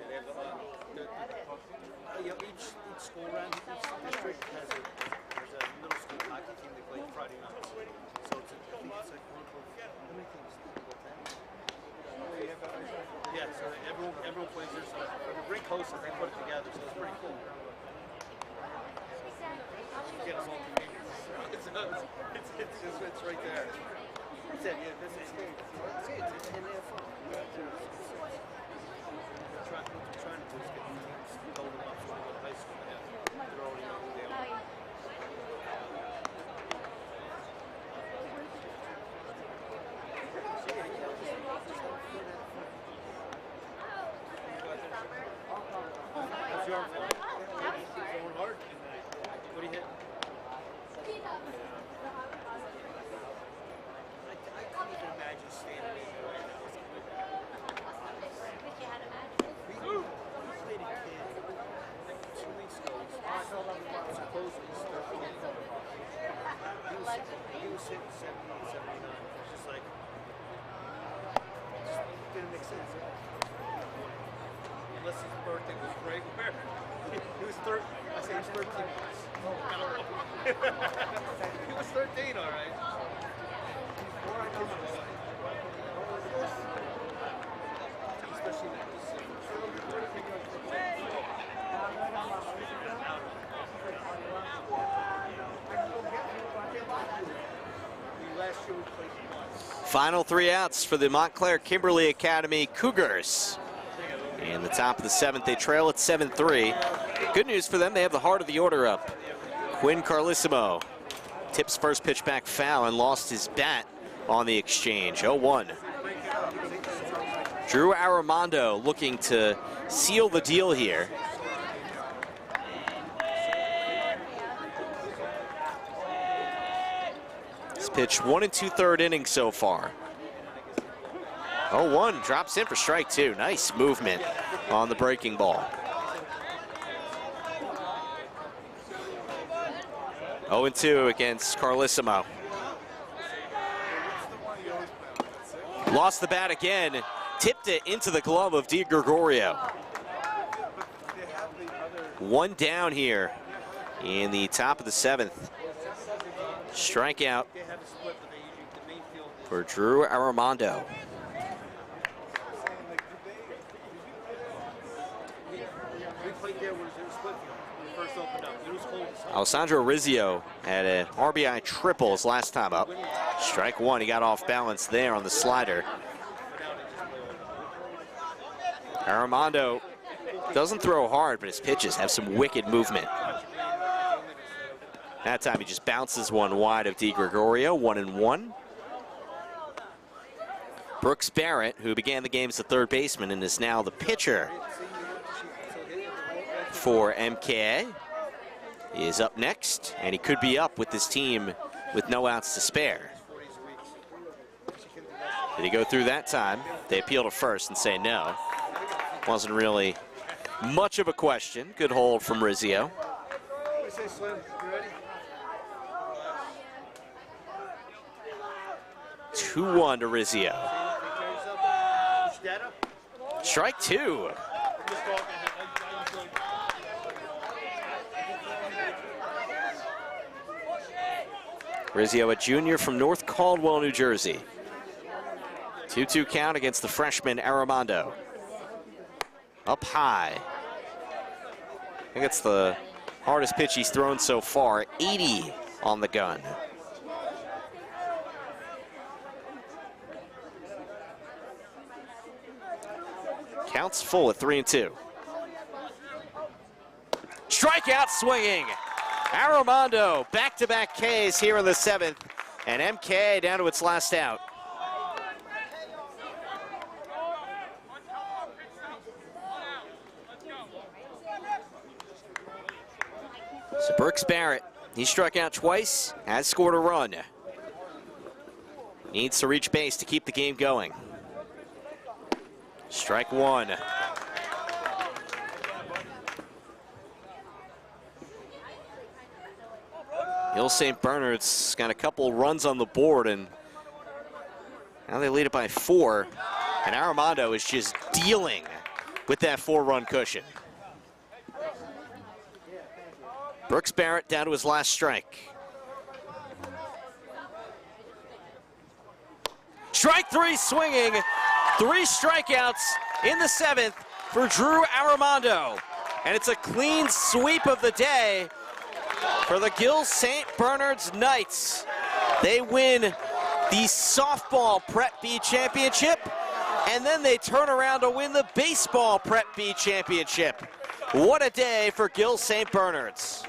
Yeah, they have each school around each district has a middle school hockey team they play Friday nights. So it's I think it's like how many teams? Yeah, so everyone plays there. So we're pretty close as they put it together. So it's pretty cool. Get us all convenient. It's right there. It's it. Yeah, this is it. It's in there. Trying to do is get the teams building up. 79. It's just like, just didn't make sense. Unless his birthday was right where he was 13. I say he was 13. I don't know. He was 13, all right. Especially that. Final 3 outs for the Montclair Kimberley Academy Cougars. And the top of the 7th, they trail at 7-3. Good news for them, they have the heart of the order up. Quinn Carlissimo tips first pitch back foul and lost his bat on the exchange. 0-1. Drew Armando looking to seal the deal here. This pitch 1 2/3 innings so far. 0-1 drops in for strike 2. Nice movement on the breaking ball. 0-2 against Carlissimo. Lost the bat again. Tipped it into the glove of Di Gregorio. 1 down here in the top of the 7th. Strikeout for Drew Armando. Alessandro Rizzio had an RBI triple his last time up. Strike 1, he got off balance there on the slider. Armando doesn't throw hard, but his pitches have some wicked movement. That time he just bounces one wide of Di Gregorio, 1-1. Brooks Barrett, who began the game as the third baseman and is now the pitcher for MKA, is up next, and he could be up with this team with no outs to spare. Did he go through that time? They appeal to first and say no. Wasn't really much of a question. Good hold from Rizzio. 2-1 to Rizzio. Strike 2. Rizzio, a junior from North Caldwell, New Jersey. 2-2 count against the freshman Armando. Up high. I think it's the hardest pitch he's thrown so far. 80 on the gun. Counts full at 3-2. Strikeout swinging. Armando back-to-back Ks here in the 7th, and MK down to its last out. So Brooks Barrett, he struck out twice, has scored a run. Needs to reach base to keep the game going. Strike 1. Gil St Bernard's got a couple runs on the board, and now they lead it by 4. And Armando is just dealing with that 4-run cushion. Brooks Barrett down to his last strike. Strike 3 swinging. 3 strikeouts in the 7th for Drew Armando. And it's a clean sweep of the day for the Gil St Bernard's Knights. They win the softball Prep B championship, and then they turn around to win the baseball Prep B championship. What a day for Gil St Bernard's.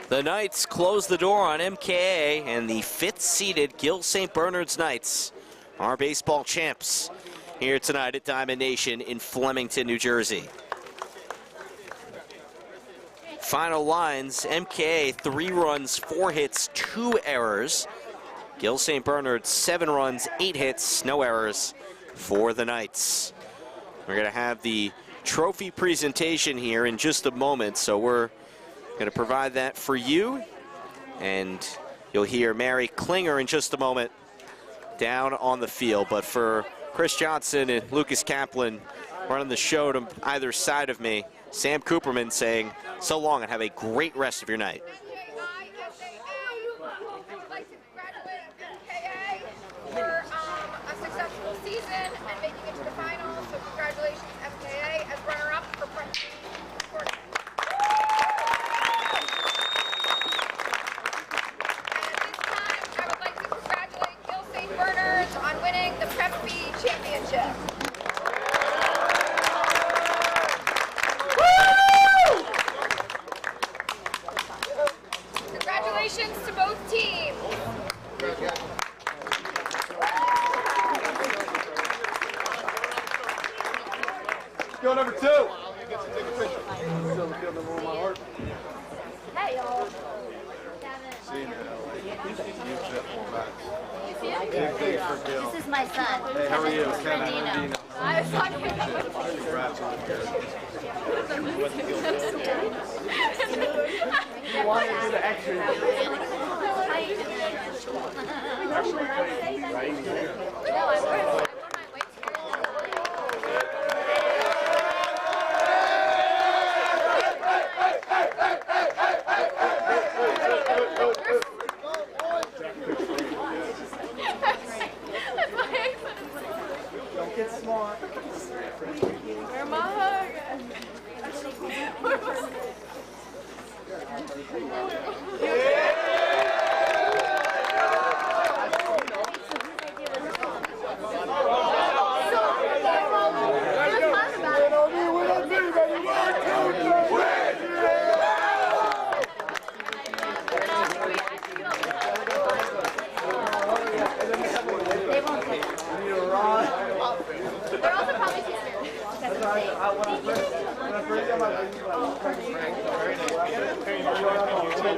The Knights close the door on MKA, and the 5th-seeded Gil St Bernard's Knights are baseball champs here tonight at Diamond Nation in Flemington, New Jersey. Final lines: MKA 3 runs, 4 hits, 2 errors. Gil St Bernard 7 runs, 8 hits, no errors for the Knights. We're going to have the trophy presentation here in just a moment, so we're going to provide that for you. And you'll hear Mary Klinger in just a moment down on the field. But for Chris Johnson and Lucas Kaplan running the show to either side of me, Sam Cooperman saying so long and have a great rest of your night. For a successful season and making it to the finals. So congratulations, MKA, as runner-up for Prep B. And this time, I would like to congratulate Gil St Bernard on winning the Prep B championship. Congratulations to both teams. Go number 2. Still the field number 1 on my heart. Hey, y'all. Seeing This is my son. Hey, how are you? Kevin Bernardino. I was talking Congrats on the You want to do the extra. Don't get smart. Where my hug?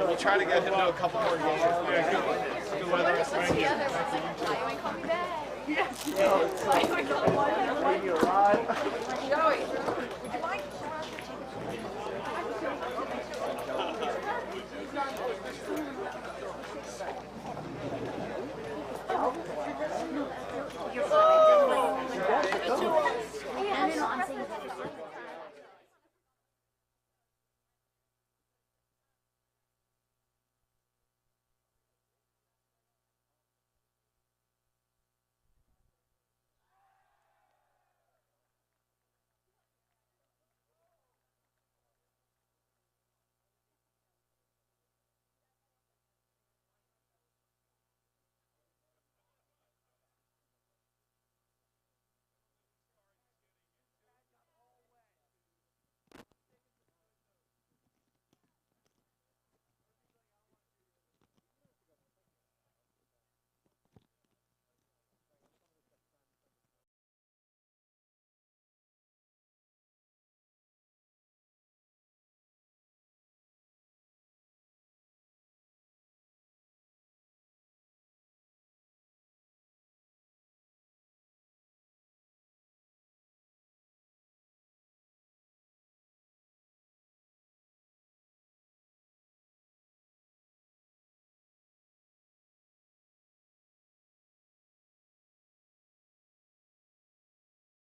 We'll try to get him to a couple more games. Joey.